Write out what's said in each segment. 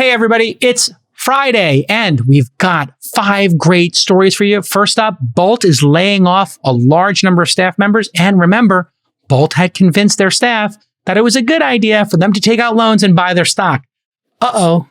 Hey, everybody, it's Friday, and we've got 5 great stories for you. First up, Bolt is laying off a large number of staff members. And remember, Bolt had convinced their staff that it was a good idea for them to take out loans and buy their stock. Uh-oh.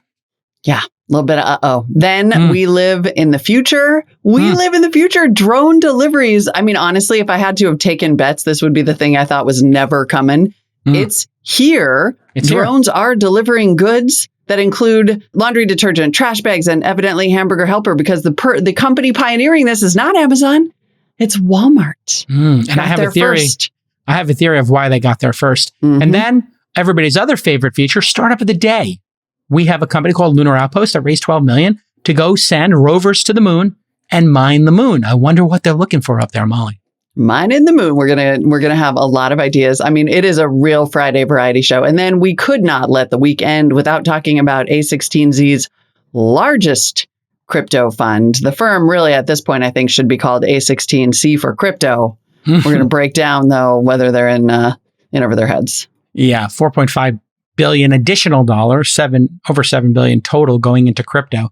Yeah, a little bit of uh-oh. Then we live in the future. We live in the future. Drone deliveries. I mean, honestly, if I had to have taken bets, this would be the thing I thought was never coming. It's here. Drones are delivering goods that include laundry detergent, trash bags, and evidently Hamburger Helper, because the company pioneering this is not Amazon, it's Walmart. And I have a theory. First. I have a theory of why they got there first. And then everybody's other favorite feature, Startup of the Day. We have a company called Lunar Outpost that raised $12 million to go send rovers to the moon and mine the moon. I wonder what they're looking for up there, Molly. Mining the moon. We're gonna have a lot of ideas. I mean, it is a real Friday variety show. And then we could not let the week end without talking about A16Z's largest crypto fund. The firm really at this point, I think, should be called A16C for crypto. We're going to break down, though, whether they're in over their heads. Yeah, $4.5 billion additional dollars, over $7 billion total going into crypto.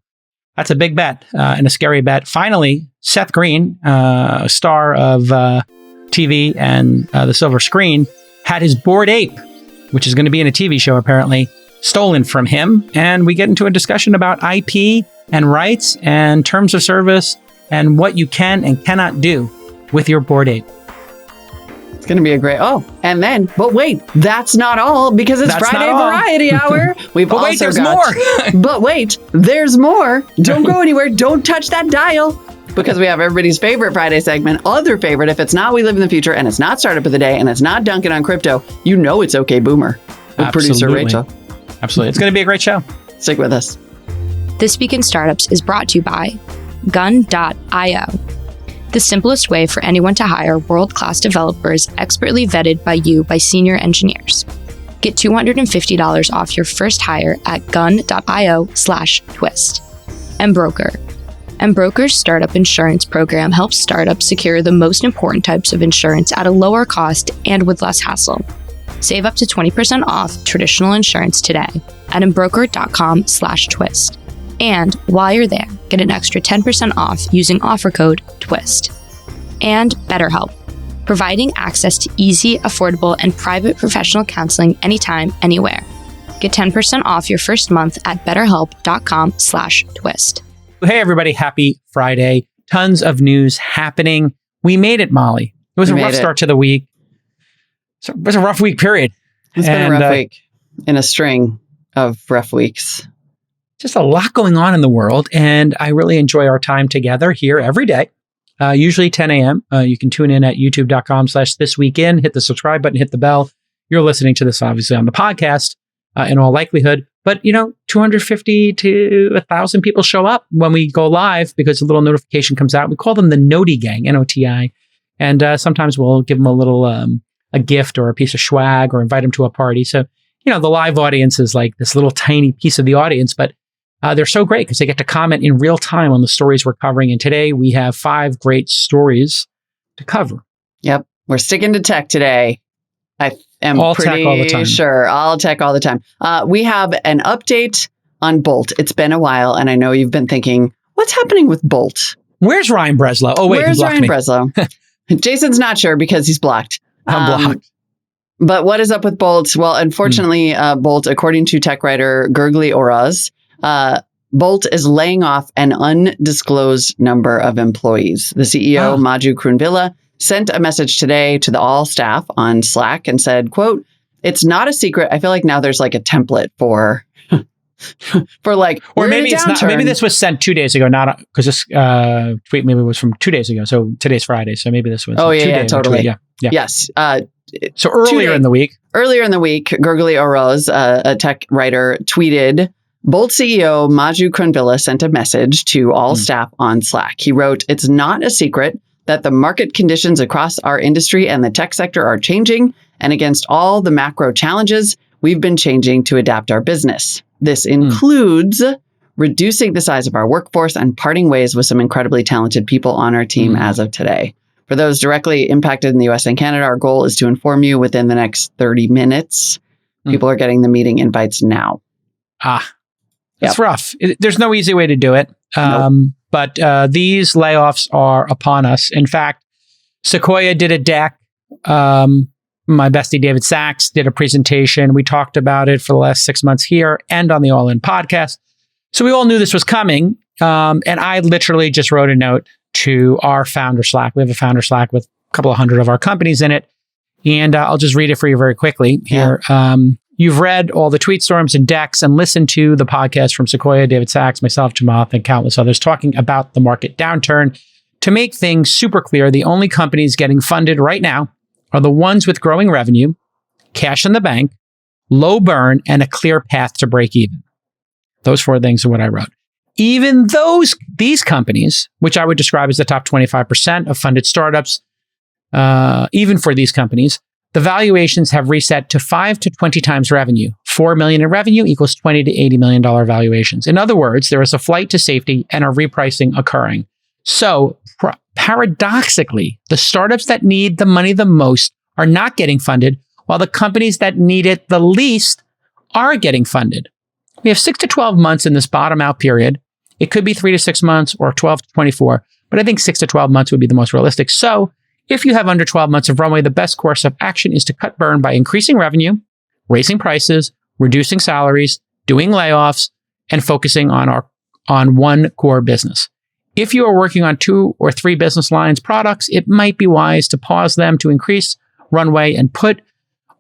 That's a big bet and a scary bet. Finally, Seth Green, star of TV and the silver screen, had his Bored Ape, which is going to be in a TV show apparently, stolen from him. And we get into a discussion about IP and rights and terms of service and what you can and cannot do with your Bored Ape. It's going to be a great... but wait, that's not all, because it's Friday Variety Hour. We've but wait, there's more. But wait, there's more. Don't go anywhere. Don't touch that dial, because we have everybody's favorite Friday segment, other favorite. If it's not We Live in the Future, and it's not Startup of the Day, and it's not Dunkin' on Crypto, you know it's Okay Boomer with producer Rachel. Absolutely. It's going to be a great show. Stick with us. This Week in Startups is brought to you by Gun.io. The simplest way for anyone to hire world-class developers expertly vetted by you by senior engineers. Get $250 off your first hire at gun.io/twist. Embroker. Embroker's startup insurance program helps startups secure the most important types of insurance at a lower cost and with less hassle. Save up to 20% off traditional insurance today at embroker.com/twist. And while you're there, get an extra 10% off using offer code TWIST. And BetterHelp, providing access to easy, affordable, and private professional counseling anytime, anywhere. Get 10% off your first month at betterhelp.com/twist. Hey, everybody. Happy Friday. Tons of news happening. We made it, Molly. It was a rough start to the week. It was a rough week, period. It's been a rough week in a string of rough weeks. Just a lot going on in the world, and I really enjoy our time together here every day, usually 10 a.m. You can tune in at youtube.com/thisweekin, hit the subscribe button, hit the bell. You're listening to this, obviously, on the podcast in all likelihood. But, 250 to 1,000 people show up when we go live because a little notification comes out. We call them the Noti Gang, N-O-T-I. And sometimes we'll give them a little a gift or a piece of swag or invite them to a party. So, the live audience is like this little tiny piece of the audience, but they're so great because they get to comment in real time on the stories we're covering. And today we have 5 great stories to cover. Yep. We're sticking to tech today. I am all tech all the time. Sure. All tech all the time. We have an update on Bolt. It's been a while, and I know you've been thinking, what's happening with Bolt? Where's Ryan Breslow? Oh, wait, where's Ryan Breslow? Jason's not sure because he's blocked. I'm blocked. But what is up with Bolt? Well, unfortunately, Bolt, according to tech writer Gurgly Oraz, Bolt is laying off an undisclosed number of employees. The CEO, Maju Krunvilla, sent a message today to all staff on Slack and said, quote, "It's not a secret." I feel like now there's like a template for like, or maybe it's not. Maybe this was sent 2 days ago, not because this tweet maybe was from 2 days ago. So today's Friday. So maybe this was. Totally. Yeah. Yes. So earlier in the week, Gurgly Oraz, a tech writer, tweeted, Bolt CEO Maju Krunvilla sent a message to all staff on Slack. He wrote, "It's not a secret that the market conditions across our industry and the tech sector are changing, and against all the macro challenges, we've been changing to adapt our business. This includes reducing the size of our workforce and parting ways with some incredibly talented people on our team as of today. For those directly impacted in the US and Canada, our goal is to inform you within the next 30 minutes. People are getting the meeting invites now." It's rough. There's no easy way to do it. But these layoffs are upon us. In fact, Sequoia did a deck. My bestie David Sachs did a presentation. We talked about it for the last 6 months here and on the All In podcast. So we all knew this was coming. And I literally just wrote a note to our founder Slack. We have a founder Slack with a couple of hundred of our companies in it. And I'll just read it for you very quickly here. You've read all the tweet storms and decks and listened to the podcast from Sequoia, David Sachs, myself, Chamath, and countless others talking about the market downturn. To make things super clear, the only companies getting funded right now are the ones with growing revenue, cash in the bank, low burn, and a clear path to break even. Those 4 things are what I wrote. Even these companies, which I would describe as the top 25% of funded startups, even for these companies, the valuations have reset to 5 to 20 times revenue. 4 million in revenue equals $20 to $80 million valuations. In other words, there is a flight to safety and a repricing occurring. So paradoxically, the startups that need the money the most are not getting funded, while the companies that need it the least are getting funded. We have 6 to 12 months in this bottom out period. It could be 3 to 6 months or 12 to 24, but I think 6 to 12 months would be the most realistic. So if you have under 12 months of runway, the best course of action is to cut burn by increasing revenue, raising prices, reducing salaries, doing layoffs, and focusing on one core business. If you are working on 2 or 3 business lines products, it might be wise to pause them to increase runway and put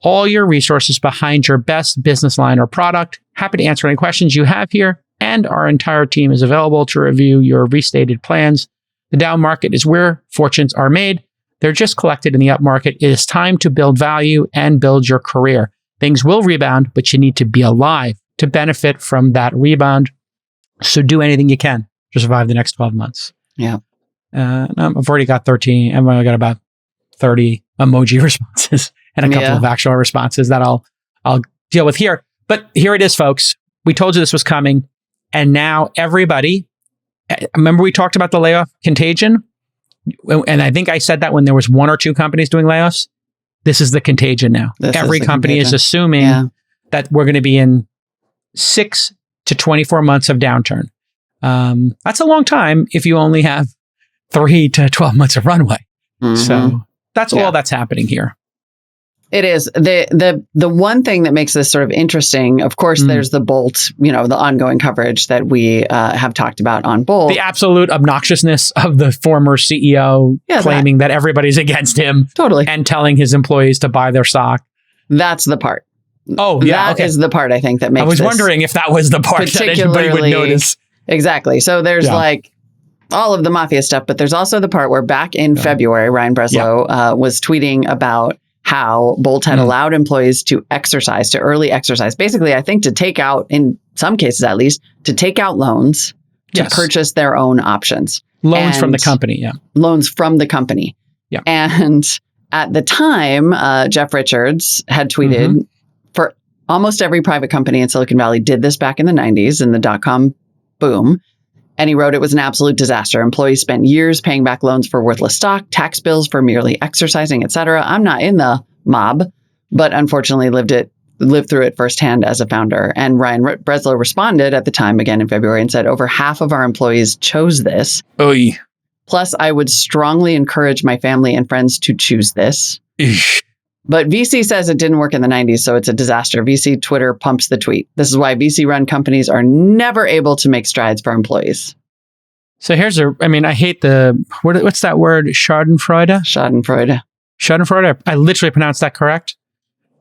all your resources behind your best business line or product. Happy to answer any questions you have here, and our entire team is available to review your restated plans. The down market is where fortunes are made. They're just collected in the up market. It is time to build value and build your career. Things will rebound, but you need to be alive to benefit from that rebound. So do anything you can to survive the next 12 months. Yeah. I've already got 13. I've only got about 30 emoji responses and a couple of actual responses that I'll deal with here. But here it is, folks. We told you this was coming. And now everybody, remember we talked about the layoff contagion? And I think I said that when there was 1 or 2 companies doing layoffs. This is the contagion now. Every company is assuming that we're going to be in 6 to 24 months of downturn. That's a long time if you only have 3 to 12 months of runway. Mm-hmm. So that's all that's happening here. It is. The one thing that makes this sort of interesting, of course, there's the Bolt, the ongoing coverage that we have talked about on Bolt. The absolute obnoxiousness of the former CEO claiming that everybody's against him. Totally. And telling his employees to buy their stock. That's the part. Oh, yeah. That is the part I think that makes I was wondering if that was the part that anybody would notice. Exactly. So there's all of the mafia stuff, but there's also the part where back in February, Ryan Breslow was tweeting about how Bolt had allowed employees to early exercise. Basically, I think to take out, in some cases at least, to take out loans to purchase their own options. Loans from the company, Loans from the company. Yeah. And at the time, Jeff Richards had tweeted, for almost every private company in Silicon Valley did this back in the 90s in the dot-com boom. And he wrote, it was an absolute disaster. Employees spent years paying back loans for worthless stock, tax bills for merely exercising, etc. I'm not in the mob, but unfortunately lived through it firsthand as a founder. And Ryan Breslow responded at the time, again in February, and said, over half of our employees chose this. Oy. Plus, I would strongly encourage my family and friends to choose this. Eesh. But VC says it didn't work in the 90s, so it's a disaster. VC Twitter pumps the tweet. This is why VC-run companies are never able to make strides for employees. So I hate what's that word? Schadenfreude? Schadenfreude. I literally pronounced that correct.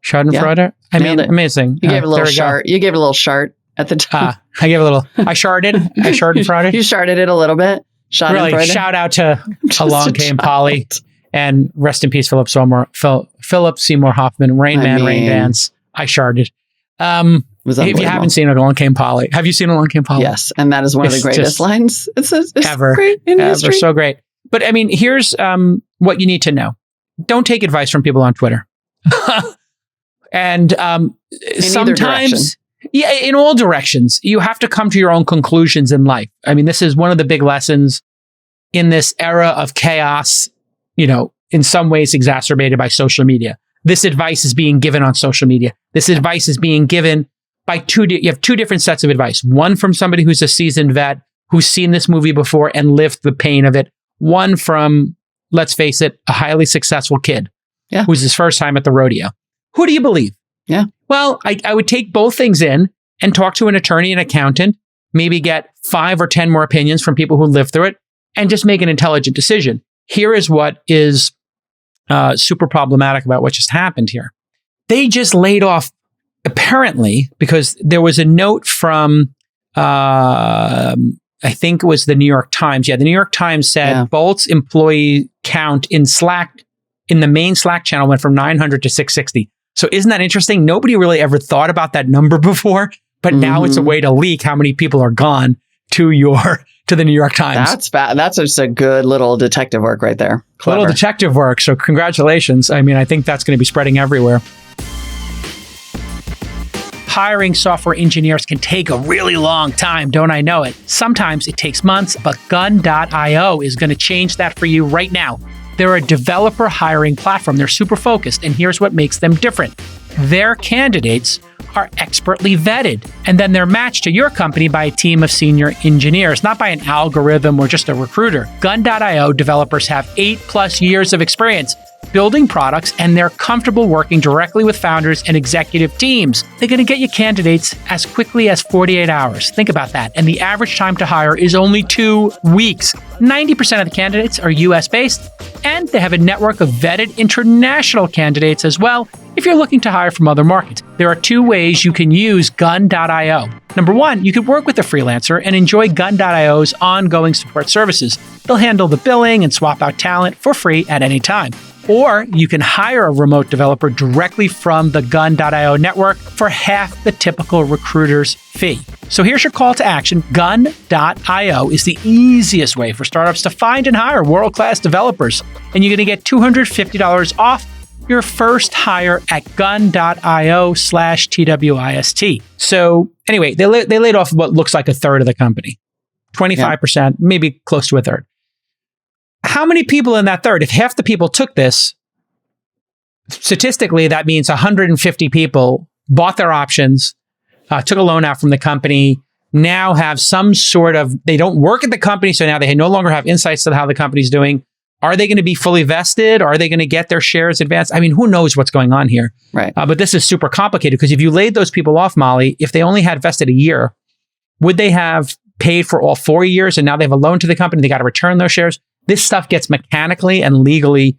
Schadenfreude. Yeah. I mean, amazing. You gave a little shart. You gave a little shart at the time. I gave a little, I Schadenfreude. You sharted it a little bit. Really, shout out to Along Came Polly. And rest in peace, Philip Seymour Hoffman, Rain Dance. I sharded. If you haven't seen Along Came Polly, have you seen Along Came Polly? Yes, and that is one of the greatest lines ever. Great in history. So great. But I mean, here's what you need to know: don't take advice from people on Twitter. And sometimes, in all directions, you have to come to your own conclusions in life. I mean, this is one of the big lessons in this era of chaos. In some ways exacerbated by social media. This advice is being given on social media. This advice is being given you have two different sets of advice. One from somebody who's a seasoned vet, who's seen this movie before and lived the pain of it. One from, let's face it, a highly successful kid who's his first time at the rodeo. Who do you believe? Yeah. Well, I would take both things in and talk to an attorney and accountant, maybe get 5 or 10 more opinions from people who lived through it, and just make an intelligent decision. Here is what is super problematic about what just happened here. They just laid off, apparently, because there was a note from, I think it was the New York Times. Yeah, the New York Times said Bolt's employee count in Slack, in the main Slack channel, went from 900 to 660. So isn't that interesting? Nobody really ever thought about that number before, but now it's a way to leak how many people are gone to the New York Times. That's bad. That's just a good little detective work right there. Clever. Little detective work. So congratulations. I mean, I think that's going to be spreading everywhere. Hiring software engineers can take a really long time, don't I know it? Sometimes it takes months, but Gun.io is going to change that for you right now. They're a developer hiring platform. They're super focused, and here's what makes them different. Their candidates are expertly vetted, and then they're matched to your company by a team of senior engineers, not by an algorithm or just a recruiter. Gun.io developers have 8+ years of experience building products, and they're comfortable working directly with founders and executive teams. They're going to get you candidates as quickly as 48 hours. Think about that. And the average time to hire is only 2 weeks. 90% of the candidates are US-based, and they have a network of vetted international candidates as well if you're looking to hire from other markets. There are 2 ways you can use Gun.io. Number 1, you could work with a freelancer and enjoy Gun.io's ongoing support services. They'll handle the billing and swap out talent for free at any time. Or you can hire a remote developer directly from the Gun.io network for half the typical recruiter's fee. So here's your call to action. Gun.io is the easiest way for startups to find and hire world-class developers. And you're going to get $250 off your first hire at gun.io/TWIST. So anyway, they laid off what looks like a third of the company, 25%, maybe close to a third. How many people in that third? If half the people took this, statistically, that means 150 people bought their options, took a loan out from the company, now have some sort of, they don't work at the company, so now they no longer have insights to how the company's doing. Are they going to be fully vested? Are they going to get their shares advanced? I mean, who knows what's going on here? Right. But this is super complicated because if you laid those people off, Molly, if they only had vested a year, would they have paid for all 4 years and now they have a loan to the company? They got to return those shares. This stuff gets mechanically and legally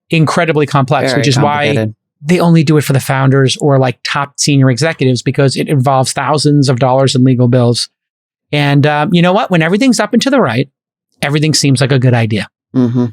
incredibly complex, which is why they only do it for the founders or like top senior executives because it involves thousands of dollars in legal bills. And you know what? When everything's up and to the right, everything seems like a good idea. Mm-hmm.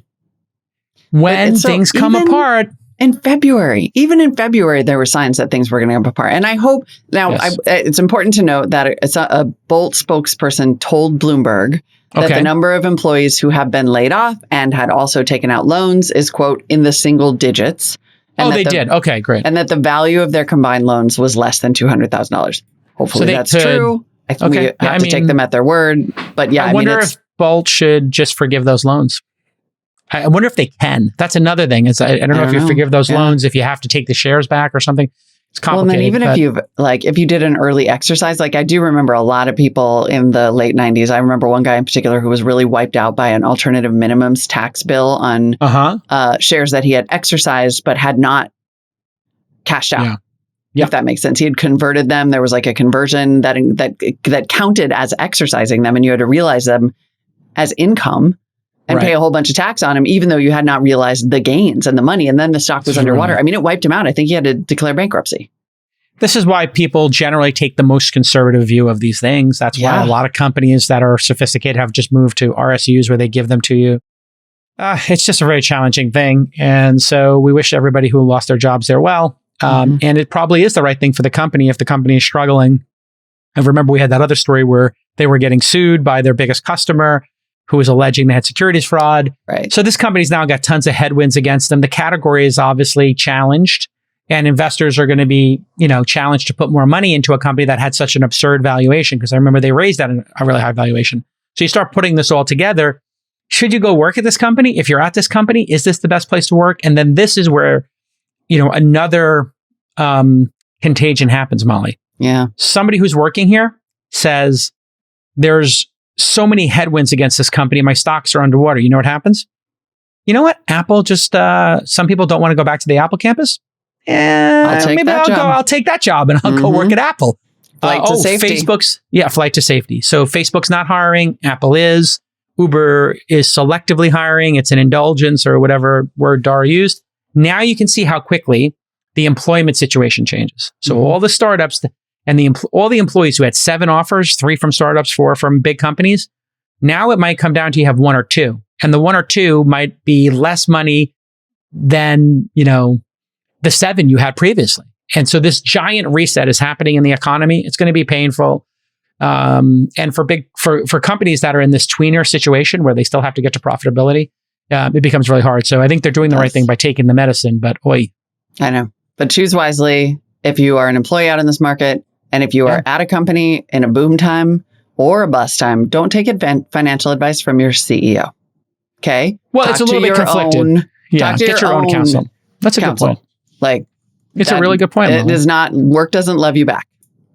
When things come apart. Even in February, there were signs that things were going to come apart. And I hope now it's important to note that a Bolt spokesperson told Bloomberg that the number of employees who have been laid off and had also taken out loans is, quote, in the single digits. And they did. Okay, great. And that the value of their combined loans was less than $200,000. Hopefully that's true. I think we have to take them at their word. But yeah, I wonder if Bolt should just forgive those loans. I wonder if they can. That's another thing. I don't know if you forgive those loans, if you have to take the shares back or something. It's complicated. Well, and then if you did an early exercise, like I do remember a lot of people in the late 90s. I remember one guy in particular who was really wiped out by an alternative minimums tax bill on shares that he had exercised but had not cashed out. Yeah. If that makes sense. He had converted them. There was like a conversion that counted as exercising them, and you had to realize them as income and pay a whole bunch of tax on them, even though you had not realized the gains and the money. And then the stock was underwater. I mean, it wiped him out. I think he had to declare bankruptcy. This is why people generally take the most conservative view of these things. That's why a lot of companies that are sophisticated have just moved to RSUs where they give them to you. It's just a very challenging thing. And so we wish everybody who lost their jobs there well. And it probably is the right thing for the company if the company is struggling. I remember we had that other story where they were getting sued by their biggest customer who was alleging they had securities fraud. Right. So this company's now got tons of headwinds against them. The category is obviously challenged, and investors are going to be, challenged to put more money into a company that had such an absurd valuation. Because I remember they raised that at a really high valuation. So you start putting this all together. Should you go work at this company? If you're at this company, is this the best place to work? And then this is where, another contagion happens, Molly. Yeah. Somebody who's working here says, there's so many headwinds against this company. My stocks are underwater. You know what happens? You know what? Apple just, some people don't want to go back to the Apple campus. I'll take that job. I'll take that job and I'll go work at Apple. Flight to safety. Flight to safety. So Facebook's not hiring. Apple is. Uber is selectively hiring. It's an indulgence or whatever word Dara used. Now you can see how quickly the employment situation changes. So all the startups and all the employees who had 7 offers, 3 from startups, 4 from big companies, now it might come down to you have 1 or 2. And the 1 or 2 might be less money than, the 7 you had previously. And so this giant reset is happening in the economy. It's going to be painful. And for companies that are in this tweener situation where they still have to get to profitability, it becomes really hard. So I think they're doing the right thing by taking the medicine, but oi. I know. But choose wisely if you are an employee out in this market, and if you are at a company in a boom time or a bust time, don't take financial advice from your CEO. Okay? Well, it's a little bit conflicted. Get your own counsel. That's a good point. It's a really good point. It is not, work doesn't love you back.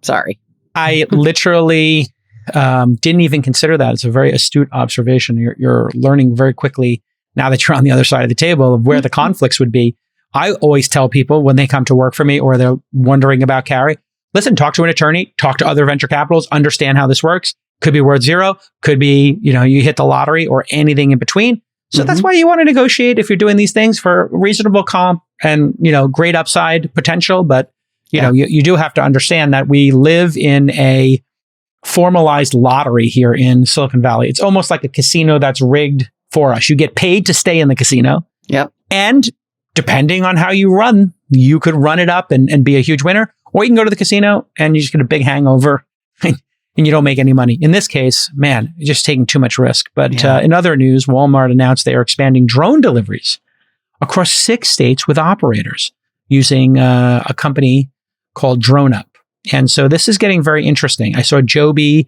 Sorry. I literally didn't even consider that. It's a very astute observation. You're learning very quickly now that you're on the other side of the table of where the conflicts would be. I always tell people when they come to work for me or they're wondering about carry, listen, talk to an attorney, talk to other venture capitals, understand how this works. Could be worth 0, could be, you hit the lottery or anything in between. So that's why you want to negotiate if you're doing these things for reasonable comp and, great upside potential. But, you do have to understand that we live in a formalized lottery here in Silicon Valley. It's almost like a casino that's rigged for us. You get paid to stay in the casino. Yep. And depending on how you run, you could run it up and be a huge winner, or you can go to the casino and you just get a big hangover and you don't make any money. In this case, man, you're just taking too much risk. But in other news, Walmart announced they are expanding drone deliveries across 6 states with operators using a company called DroneUp. And so this is getting very interesting. I saw Joby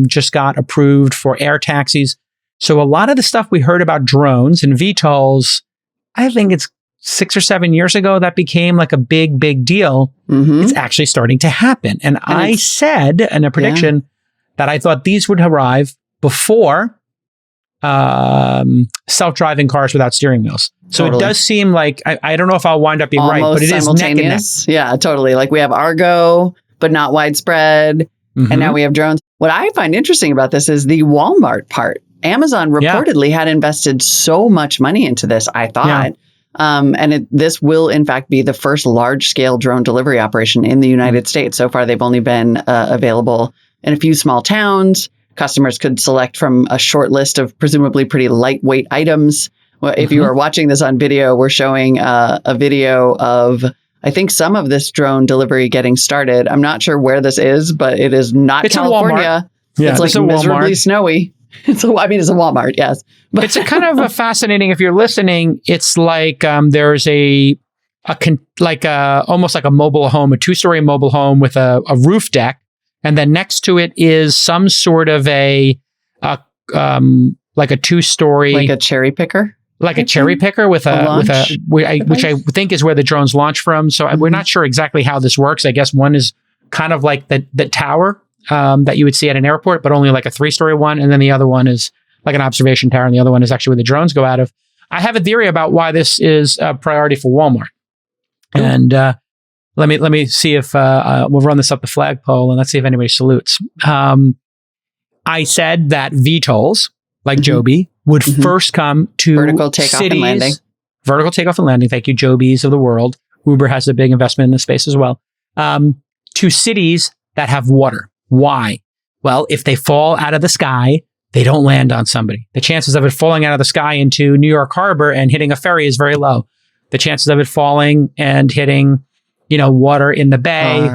just got approved for air taxis. So a lot of the stuff we heard about drones and VTOLs, I think it's 6 or 7 years ago that became like a big, big deal. It's actually starting to happen. And I said in a prediction that I thought these would arrive before self-driving cars without steering wheels. So it does seem like, I don't know if I'll wind up being almost right, but it is neck and neck. Yeah, totally. Like we have Argo, but not widespread. And now we have drones. What I find interesting about this is the Walmart part. Amazon reportedly had invested so much money into this, I thought. This will, in fact, be the first large-scale drone delivery operation in the United States. So far, they've only been available in a few small towns. Customers could select from a short list of presumably pretty lightweight items. Well, if you are watching this on video, we're showing a video of, I think, some of this drone delivery getting started. I'm not sure where this is, but it is not California. It's like miserably snowy. It's a Walmart, yes. But it's a kind of a fascinating, if you're listening, it's like there's almost like a mobile home, a 2-story mobile home with a roof deck. And then next to it is some sort of like a 2-story. Like a cherry picker? Like a cherry picker which I think is where the drones launch from. So we're not sure exactly how this works. I guess one is kind of like the tower that you would see at an airport, but only like a 3-story one. And then the other one is like an observation tower. And the other one is actually where the drones go out of. I have a theory about why this is a priority for Walmart. And let me see if we'll run this up the flagpole and let's see if anybody salutes. I said that VTOLs, like Joby, would first come to vertical takeoff and landing. Vertical takeoff and landing. Thank you, Jobys of the world. Uber has a big investment in this space as well. To cities that have water. Why? Well, if they fall out of the sky, they don't land on somebody. The chances of it falling out of the sky into New York Harbor and hitting a ferry is very low. The chances of it falling and hitting, water in the bay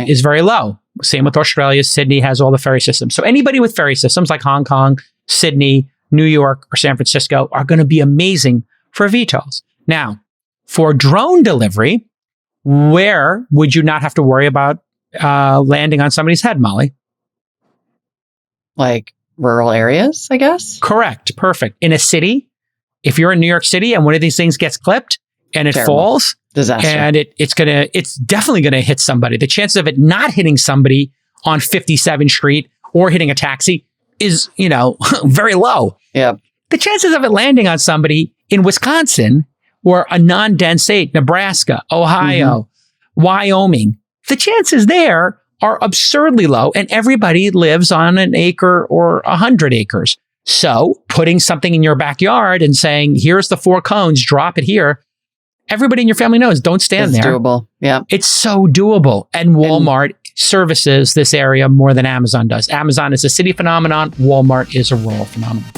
is very low. Same with Australia. Sydney has all the ferry systems. So anybody with ferry systems like Hong Kong, Sydney, New York, or San Francisco are going to be amazing for VTOLs. Now, for drone delivery, where would you not have to worry about landing on somebody's head, Molly? Like rural areas, I guess? Correct. Perfect. In a city, if you're in New York City and one of these things gets clipped, and it Terrible. falls, Disaster. and it's definitely gonna hit somebody. The chances of it not hitting somebody on 57th Street or hitting a taxi is, very low. Yep. The chances of it landing on somebody in Wisconsin or a non-dense state, Nebraska, Ohio, Wyoming, the chances there are absurdly low, and everybody lives on an acre or 100 acres. So putting something in your backyard and saying, here's the 4 cones, drop it here. Everybody in your family knows, don't stand It's there. doable. Yeah. It's so doable. And Walmart services this area more than Amazon does. Amazon is a city phenomenon. Walmart is a rural phenomenon.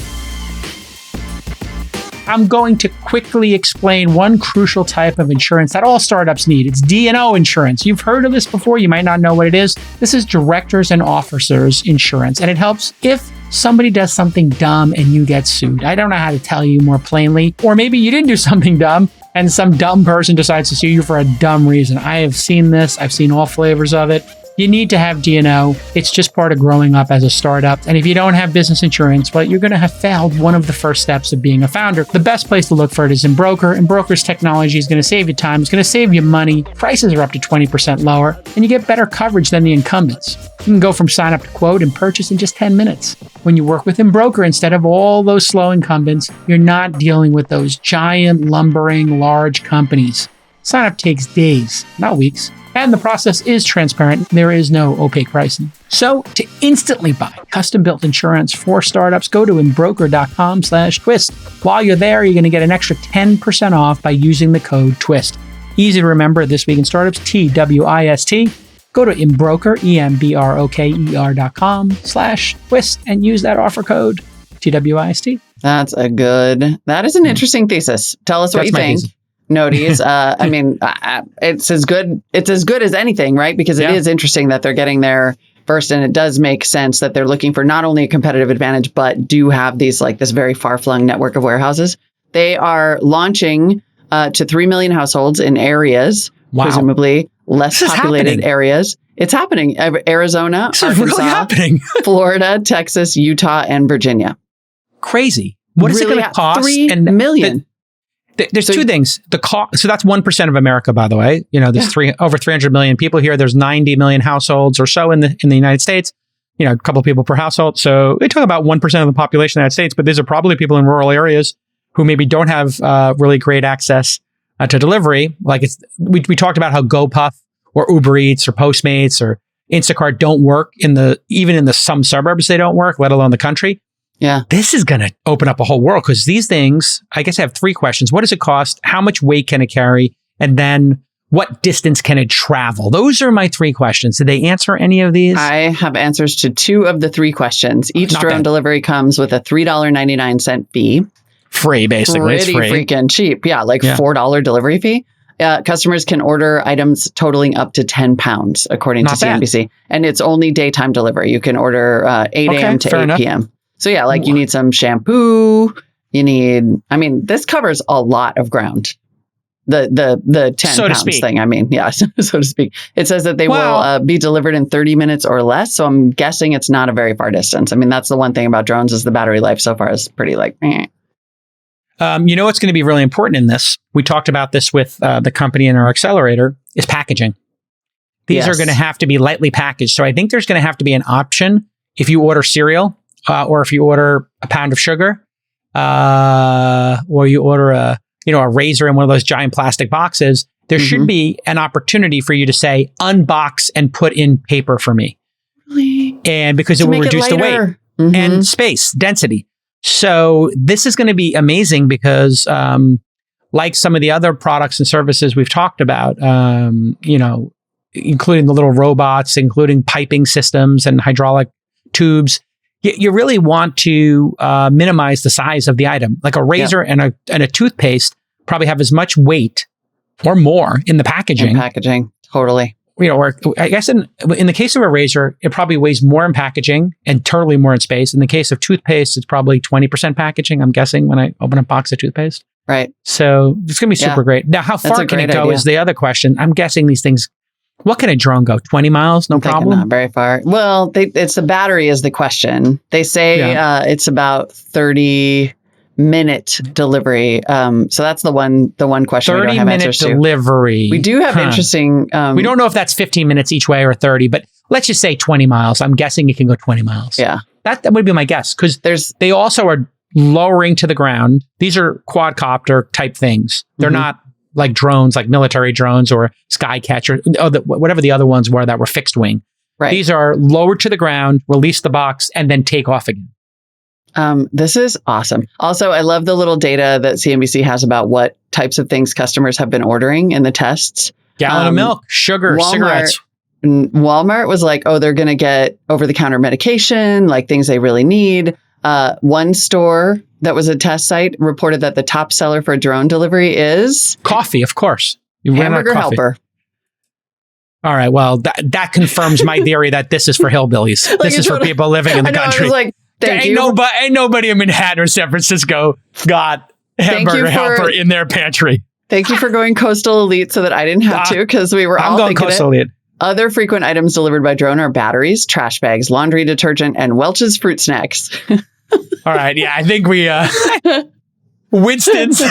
I'm going to quickly explain one crucial type of insurance that all startups need. It's D&O insurance. You've heard of this before. You might not know what it is. This is directors and officers insurance, and it helps if somebody does something dumb and you get sued. I don't know how to tell you more plainly. Or maybe you didn't do something dumb and some dumb person decides to sue you for a dumb reason. I have seen this. I've seen all flavors of it. You need to have D&O. It's just part of growing up as a startup. And if you don't have business insurance, well, you're going to have failed one of the first steps of being a founder. The best place to look for it is Embroker. Embroker's technology is going to save you time. It's going to save you money. Prices are up to 20% lower, and you get better coverage than the incumbents. You can go from sign up to quote and purchase in just 10 minutes. When you work with Embroker, instead of all those slow incumbents, you're not dealing with those giant, lumbering, large companies. Sign up takes days, not weeks. And the process is transparent. There is no opaque pricing. So to instantly buy custom-built insurance for startups, go to embroker.com/twist. While you're there, you're going to get an extra 10% off by using the code TWIST. Easy to remember this week in startups, TWIST. Go to Embroker, embroker.com/twist and use that offer code TWIST. That is an interesting thesis. Tell us what you think. Thesis. Noties. I mean, it's as good as anything, right? Because it is interesting that they're getting there first, and it does make sense that they're looking for not only a competitive advantage, but do have these this very far-flung network of warehouses. They are launching to 3 million households in areas, presumably less populated areas. It's happening. Arizona, Arkansas, really happening. Florida, Texas, Utah, and Virginia. Crazy. What is it going to cost? 3 million. There's two things. The cost. So that's 1% of America, by the way. There's over 300 million people here. There's 90 million households or so in the United States. A couple of people per household. So they talk about 1% of the population of the United States, but these are probably people in rural areas who maybe don't have really great access to delivery. We talked about how GoPuff or Uber Eats or Postmates or Instacart don't work even in some suburbs. They don't work, let alone the country. Yeah. This is going to open up a whole world because these things, I guess I have 3 questions. What does it cost? How much weight can it carry? And then what distance can it travel? Those are my 3 questions. Did they answer any of these? I have answers to 2 of the 3 questions. Each drone delivery comes with a $3.99 fee. Free, basically. It's free. Freaking cheap. Yeah, $4 delivery fee. Customers can order items totaling up to 10 pounds, according to CNBC. And it's only daytime delivery. You can order 8 a.m. to 8 p.m. So yeah, you need some shampoo, this covers a lot of ground. The 10 pounds thing, so to speak. It says that they will be delivered in 30 minutes or less. So I'm guessing it's not a very far distance. That's the one thing about drones is the battery life so far is pretty what's going to be really important in this? We talked about this with the company in our accelerator is packaging. These are going to have to be lightly packaged. So I think there's going to have to be an option if you order cereal, or if you order a pound of sugar, or you order a razor in one of those giant plastic boxes, there should be an opportunity for you to say, unbox and put in paper for me. Really? And because it will reduce the weight and space, density. So this is going to be amazing because, like some of the other products and services we've talked about, including the little robots, including piping systems and hydraulic tubes, you really want to minimize the size of the item. Like a razor and a toothpaste probably have as much weight or more in the packaging. Totally. Or I guess in the case of a razor, it probably weighs more in packaging and totally more in space. In the case of toothpaste, it's probably 20% packaging, I'm guessing, when I open a box of toothpaste. Right. So it's going to be super great. Now, how far can it go is the other question. I'm guessing these things, what can a drone go? 20 miles? No problem? Not very far. Well, it's the battery is the question. They say it's about 30 30-minute delivery. So that's the one question we don't have 30-minute answers to. delivery. We do have interesting. We don't know if that's 15 minutes each way or 30, but let's just say 20 miles. I'm guessing it can go 20 miles. Yeah. That would be my guess, because they also are lowering to the ground. These are quadcopter type things. They're not like drones, like military drones or Skycatcher, whatever the other ones were that were fixed wing. Right. These are lowered to the ground, release the box, and then take off again. This is awesome. Also, I love the little data that CNBC has about what types of things customers have been ordering in the tests. Gallon of milk, sugar, cigarettes. Walmart was like, oh, they're going to get over-the-counter medication, like things they really need. One store that was a test site reported that the top seller for drone delivery is... coffee, of course. Hamburger Helper. All right, well, that confirms my theory that this is for hillbillies. Like, this is for people living in the country. I was like, ain't nobody in Manhattan or San Francisco got Hamburger Helper in their pantry. Thank you for going Coastal Elite so that I didn't have to, because we were all thinking Coastal Elite. Other frequent items delivered by drone are batteries, trash bags, laundry detergent, and Welch's fruit snacks. All right, yeah, I think we Winston's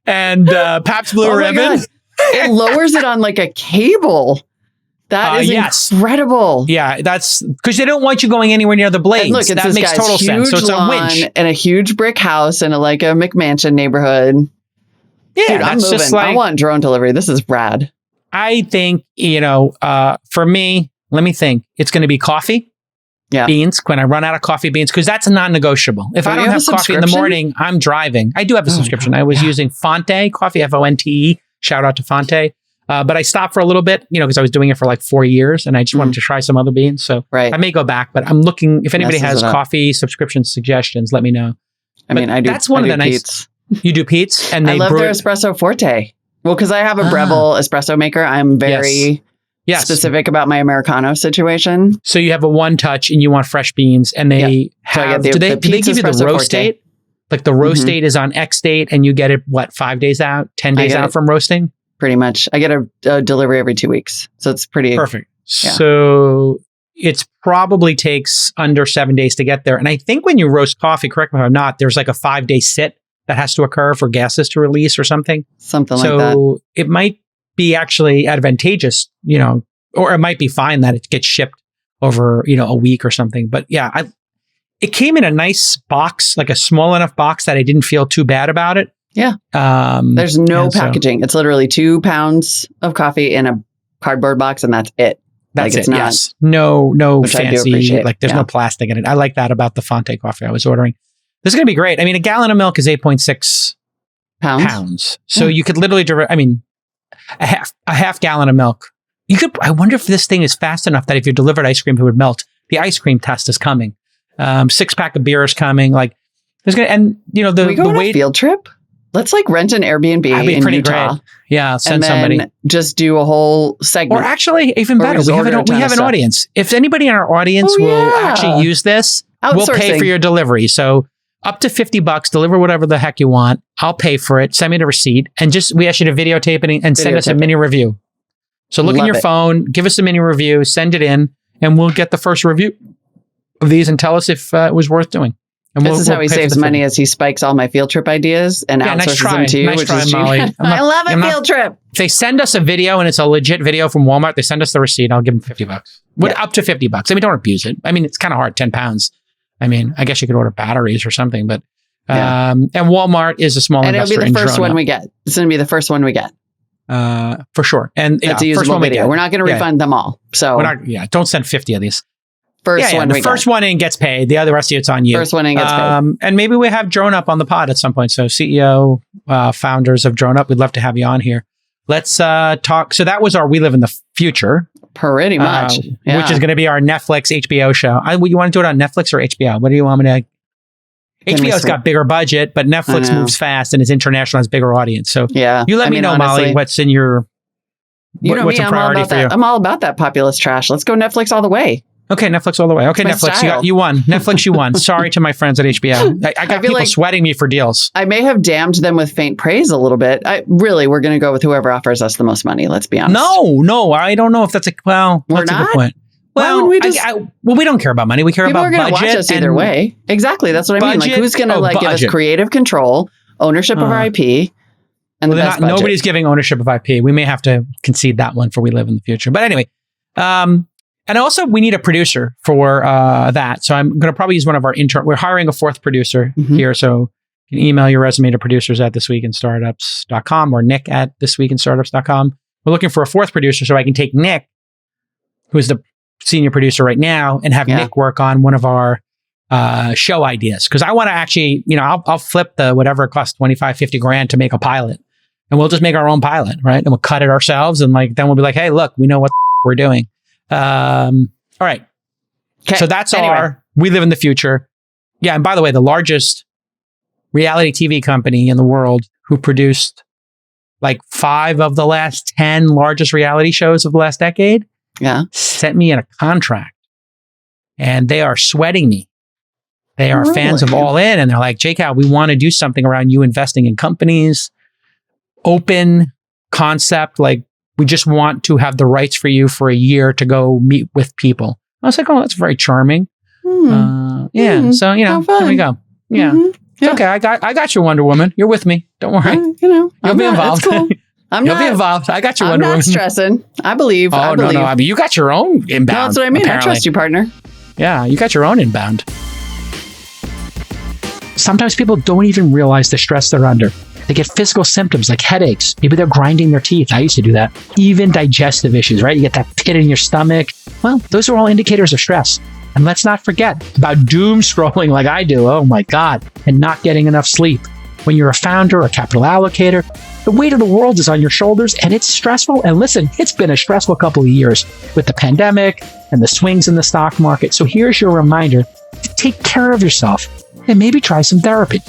and Pabst Blue Ribbon. God. It lowers it on like a cable. That is incredible. Yeah, that's because they don't want you going anywhere near the blades. And look, it's that makes total sense. So it's a winch and a huge brick house in a McMansion neighborhood. Yeah, dude, I'm moving. just like, I want drone delivery. This is rad. I think, for me, let me think. It's going to be coffee, beans, when I run out of coffee beans, because that's non-negotiable. If I don't have coffee in the morning, I'm driving. I do have a subscription. I was using Fonte coffee, Fonte. Shout out to Fonte. But I stopped for a little bit, because I was doing it for like 4 years and I just wanted to try some other beans. So I may go back, but I'm looking, if anybody has coffee subscription suggestions, let me know. I mean, I do. That's one of the nice. You do Pete's, and I love their espresso forte. Well, because I have a Breville espresso maker, I'm very specific about my Americano situation. So you have a one touch and you want fresh beans, and they have, do they give you the roast date? Like the roast date is on X date and you get it, 5 days out, 10 days out from roasting? Pretty much. I get a delivery every 2 weeks. So it's pretty perfect. Yeah. So it probably takes under 7 days to get there. And I think when you roast coffee, correct me if I'm not, there's like a 5-day sit that has to occur for gases to release or something. Something like that. So it might be actually advantageous, or it might be fine that it gets shipped over, a week or something. But yeah, it came in a nice box, like a small enough box that I didn't feel too bad about it. Yeah. There's no packaging. It's literally 2 pounds of coffee in a cardboard box, and that's it. That's it. Yes. No fancy, like there's no plastic in it. I like that about the Fonte coffee I was ordering. This is going to be great. I mean, a gallon of milk is 8.6 pounds. So you could literally, a half gallon of milk. I wonder if this thing is fast enough that if you delivered ice cream, it would melt. The ice cream test is coming. 6-pack of beer is coming. Like there's going to, and we go on a field trip. Let's rent an Airbnb in Utah. Great. Yeah, send somebody. Just do a whole segment. Or actually, even better, we have an audience. If anybody in our audience will actually use this, we'll pay for your delivery. So up to $50, deliver whatever the heck you want. I'll pay for it. Send me the receipt, and we ask you to videotape it and send us a mini review. So look in your phone, give us a mini review, send it in, and we'll get the first review of these and tell us if it was worth doing. And this is how he saves money, as he spikes all my field trip ideas and outsources them to you, which is Molly. I love a field trip. If they send us a video and it's a legit video from Walmart, they send us the receipt, I'll give them $50. Up to $50. I mean, don't abuse it. I mean, it's kind of hard, 10 pounds. I mean, I guess you could order batteries or something, but and Walmart is a small investor. And it'll be the first one we get. It's going to be the first one we get. For sure. And it's a usable video. We're not going to refund them all. So don't send 50 of these. The first one in gets paid. The rest of it's on you. First one in gets paid. And maybe we have DroneUp on the pod at some point. So CEO, founders of DroneUp, we'd love to have you on here. Let's talk. So that was our We Live in the Future. Pretty much. Which is going to be our Netflix HBO show. You want to do it on Netflix or HBO? What do you want me to... HBO's got bigger budget, but Netflix moves fast and is international, has bigger audience. So you let me know, honestly, Molly, what's in your... what's a priority for you? I'm all about that populist trash. Let's go Netflix all the way. Okay, Netflix all the way. Okay, Netflix, you won. Netflix, you won. Sorry to my friends at HBO. I got people sweating me for deals. I may have damned them with faint praise a little bit. We're going to go with whoever offers us the most money. Let's be honest. No, I don't know if that's a good point. Why wouldn't we just? Well, we don't care about money. We care People about are going to budget. watch us either way. Exactly. That's what I mean. Like, who's going to give us creative control, ownership of our IP, and the best budget? Nobody's giving ownership of IP. We may have to concede that one for We Live in the Future. But anyway, and also we need a producer for that. So I'm going to probably use one of our intern. We're hiring a fourth producer here. So you can email your resume to producers@thisweekinstartups.com or nick@thisweekinstartups.com. We're looking for a fourth producer so I can take Nick, who's the senior producer right now, and have Nick work on one of our show ideas. Because I want to actually, I'll flip the whatever it costs, 25, 50 grand to make a pilot. And we'll just make our own pilot, right? And we'll cut it ourselves. And then we'll be like, hey, look, we know what we're doing. All right. Okay. So that's our We Live in the Future. Yeah. And by the way, the largest reality TV company in the world who produced like 5 of the last 10 largest reality shows of the last decade sent me in a contract. And they are sweating me. They are fans of All In. And they're like, J-Cal, we want to do something around you investing in companies. Open concept. Like, we just want to have the rights for you for a year to go meet with people. I was like, oh, that's very charming. So, there we go. Yeah. It's okay. I got your Wonder Woman. You're with me. Don't worry. You'll be involved. Cool. You'll be involved. I got your Wonder Woman. I'm not stressing. I believe. Oh, no. I mean, you got your own inbound. No, that's what I mean. Apparently. I trust you, partner. Yeah, you got your own inbound. Sometimes people don't even realize the stress they're under. They get physical symptoms like headaches. Maybe they're grinding their teeth. I used to do that. Even digestive issues, right? You get that pit in your stomach. Well, those are all indicators of stress. And let's not forget about doom scrolling like I do. Oh my God. And not getting enough sleep. When you're a founder or capital allocator, the weight of the world is on your shoulders and it's stressful. And listen, it's been a stressful couple of years with the pandemic and the swings in the stock market. So here's your reminder to take care of yourself and maybe try some therapy.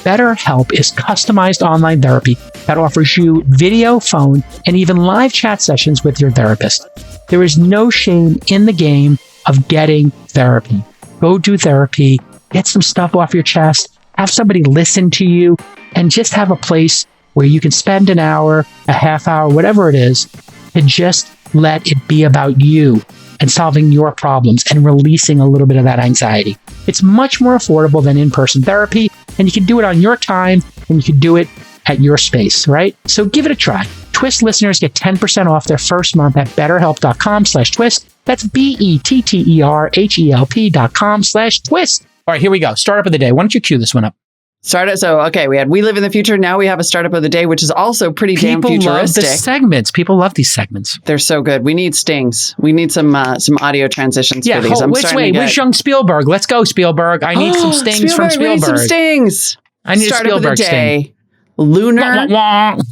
BetterHelp is customized online therapy that offers you video, phone, and even live chat sessions with your therapist. There is no shame in the game of getting therapy. Go do therapy, get some stuff off your chest, have somebody listen to you, and just have a place where you can spend an hour, a half hour, whatever it is, to just let it be about you and solving your problems and releasing a little bit of that anxiety. It's much more affordable than in-person therapy, and you can do it on your time, and you can do it at your space, right? So give it a try. Twist listeners get 10% off their first month at betterhelp.com/twist. That's BetterHelp.com/twist. All right, here we go. Startup of the day. Why don't you cue this one up? Startup. So, okay, we had We Live in the Future. Now we have a startup of the day, which is also pretty damn futuristic. People love the segments. People love these segments. They're so good. We need stings. We need some audio transitions for these. Where's young Spielberg? Let's go, Spielberg. I need some stings from Spielberg. We need some stings. I need startup a Spielberg of the day. sting. Lunar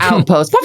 Outpost.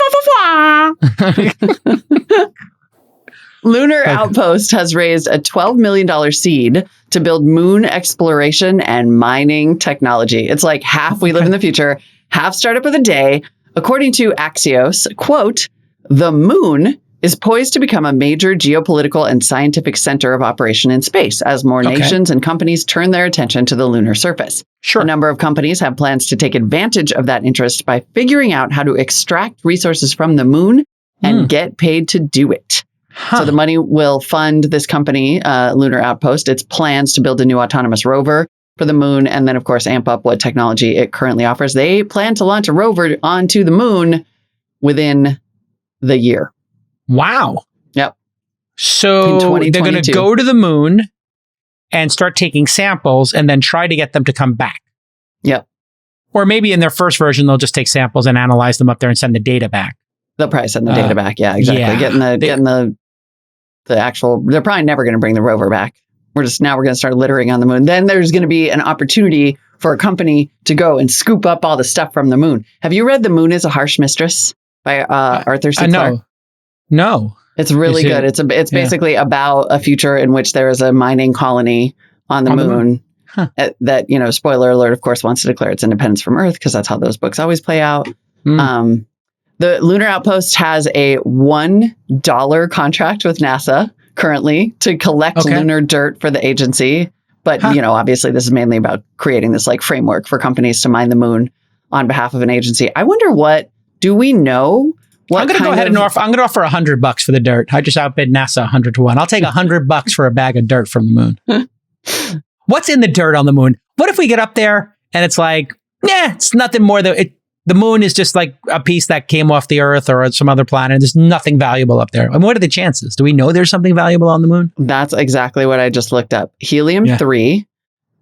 Lunar Outpost has raised a $12 million seed to build moon exploration and mining technology. It's like half We Live in the Future, half startup of the day. According to Axios, quote, the moon is poised to become a major geopolitical and scientific center of operation in space as more nations and companies turn their attention to the lunar surface. Sure. A number of companies have plans to take advantage of that interest by figuring out how to extract resources from the moon and get paid to do it. So the money will fund this company, Lunar Outpost, its plans to build a new autonomous rover for the moon, and then, of course, amp up what technology it currently offers. They plan to launch a rover onto the moon within the year. Wow. Yep. So they're going to go to the moon and start taking samples and then try to get them to come back. Yep. Or maybe in their first version, they'll just take samples and analyze them up there and send the data back. They'll probably send the data back. Yeah, exactly. Yeah. Getting the actual, they're probably never going to bring the rover back. We're going to start littering on the moon. Then there's going to be an opportunity for a company to go and scoop up all the stuff from the moon. Have you read The Moon is a Harsh Mistress by Arthur C. Clarke? No. It's really good. It's basically about a future in which there is a mining colony on the moon. That, spoiler alert, of course, wants to declare its independence from Earth because that's how those books always play out. The Lunar Outpost has a $1 contract with NASA currently to collect lunar dirt for the agency. But, obviously this is mainly about creating this framework for companies to mine the moon on behalf of an agency. I wonder do we know I'm going to go ahead and offer. I'm going to offer $100 for the dirt. I just outbid NASA 100-1. I'll take $100 for a bag of dirt from the moon. What's in the dirt on the moon? What if we get up there and it's like, it's nothing more than the moon is just like a piece that came off the Earth or some other planet. There's nothing valuable up there. I mean, what are the chances? Do we know there's something valuable on the moon? That's exactly what I just looked up. Helium-3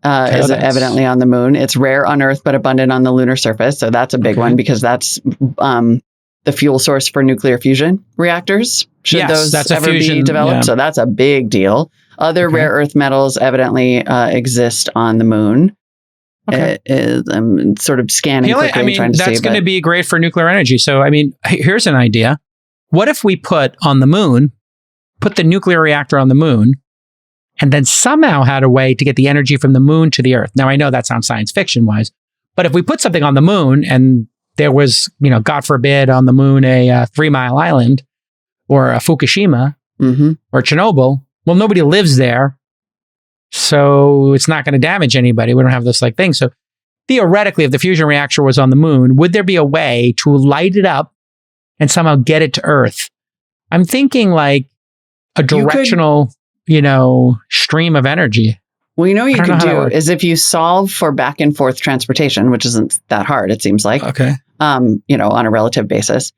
is evidently on the moon. It's rare on Earth, but abundant on the lunar surface. So that's a big one because that's the fuel source for nuclear fusion reactors. Should those ever be developed? Yeah. So that's a big deal. Other rare earth metals evidently exist on the moon. Okay. I'm sort of scanning quickly, trying to see. That's going to be great for nuclear energy. So, I mean, here's an idea. What if we put the nuclear reactor on the moon, and then somehow had a way to get the energy from the moon to the Earth? Now, I know that sounds science fiction wise, but if we put something on the moon and there was, God forbid, on the moon, a 3 Mile Island or a Fukushima or Chernobyl, well, nobody lives there. So it's not going to damage anybody. We don't have this thing. So theoretically, if the fusion reactor was on the moon, would there be a way to light it up and somehow get it to Earth? I'm thinking like a directional, stream of energy. Well, you could do is if you solve for back and forth transportation, which isn't that hard, it seems like. Okay. On a relative basis.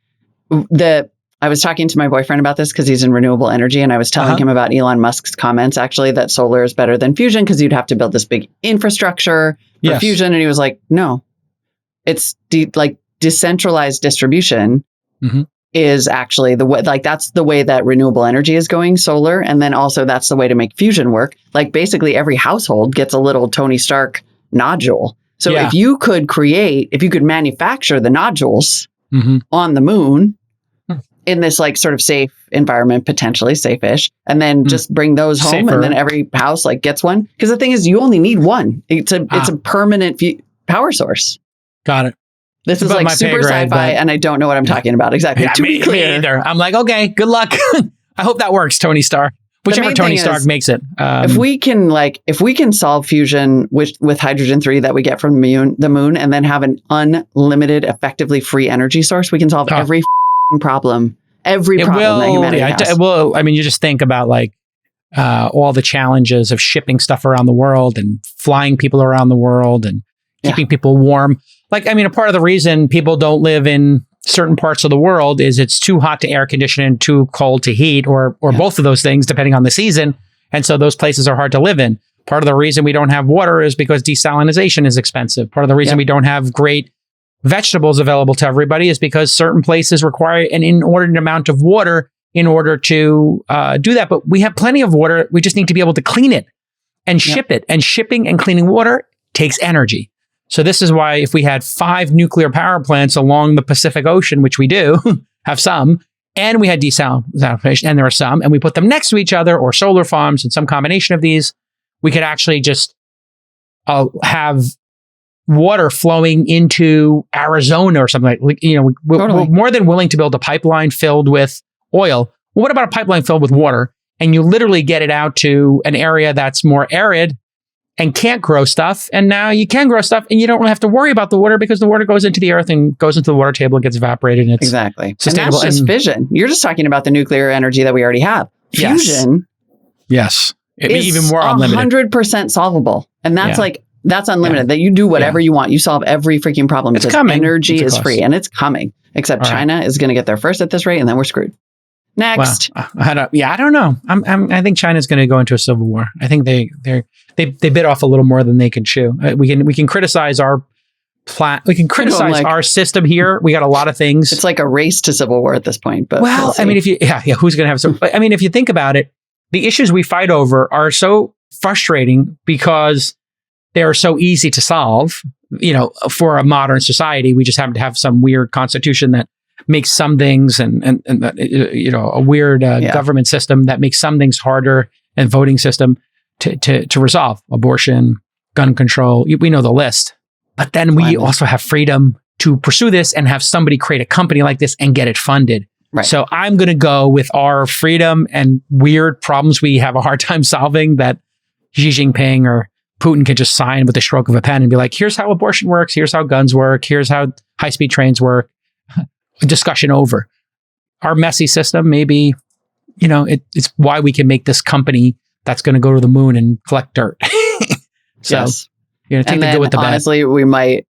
I was talking to my boyfriend about this because he's in renewable energy, and I was telling him about Elon Musk's comments, actually, that solar is better than fusion because you'd have to build this big infrastructure for fusion. And he was like, no, it's decentralized distribution is actually the way, that's the way that renewable energy is going, solar. And then also that's the way to make fusion work. Like basically every household gets a little Tony Stark nodule. So if you could manufacture the nodules on the moon, in this sort of safe environment, potentially safe-ish, and then just bring those home and then every house gets one. Because the thing is, you only need one. It's a permanent power source. Got it. This is super sci-fi and I don't know what I'm talking about exactly. To be clear. Me either. I'm like, okay, good luck. I hope that works, Tony Stark. Whichever Tony Stark makes it. If we can solve fusion with hydrogen-3 that we get from the moon and then have an unlimited, effectively free energy source, we can solve every problem that humanity has. It will. I mean, you just think about all the challenges of shipping stuff around the world and flying people around the world and keeping people warm. A part of the reason people don't live in certain parts of the world is it's too hot to air condition and too cold to heat, or both of those things, depending on the season. And so those places are hard to live in. Part of the reason we don't have water is because desalination is expensive. Part of the reason we don't have great vegetables available to everybody is because certain places require an inordinate amount of water in order to do that. But we have plenty of water. We just need to be able to clean it and ship it. And shipping and cleaning water takes energy. So this is why if we had 5 nuclear power plants along the Pacific Ocean, which we do have some, and we had desalination, and there are some, and we put them next to each other, or solar farms and some combination of these, we could actually just have water flowing into Arizona or something we're more than willing to build a pipeline filled with oil. Well, what about a pipeline filled with water? And you literally get it out to an area that's more arid and can't grow stuff. And now you can grow stuff and you don't really have to worry about the water because the water goes into the earth and goes into the water table and gets evaporated. And it's sustainable. And that's just fission. You're just talking about the nuclear energy that we already have. Fusion. Yes. It'd be even more unlimited. 100% solvable. And that's that's unlimited, that you do whatever you want. You solve every freaking problem because energy is free and it's coming. Except China is going to get there first at this rate and then we're screwed. Next. Well, I don't know. I think China's going to go into a civil war. I think they bit off a little more than they can chew. We can criticize our we can criticize our system here. We got a lot of things. It's like a race to civil war at this point. But I mean, who's going to have some? I mean, if you think about it, the issues we fight over are so frustrating because they are so easy to solve. For a modern society, we just happen to have some weird constitution that makes some things and a weird government system that makes some things harder, and voting system to resolve. Abortion, gun control, we know the list. But then we also have freedom to pursue this and have somebody create a company like this and get it funded. Right. So I'm going to go with our freedom and weird problems we have a hard time solving that Xi Jinping or Putin can just sign with the stroke of a pen and be like, here's how abortion works. Here's how guns work. Here's how high-speed trains work. Discussion over. our messy system, maybe, it's why we can make this company that's going to go to the moon and collect dirt. So, yes. take And the then, good with the bad. honestly, we might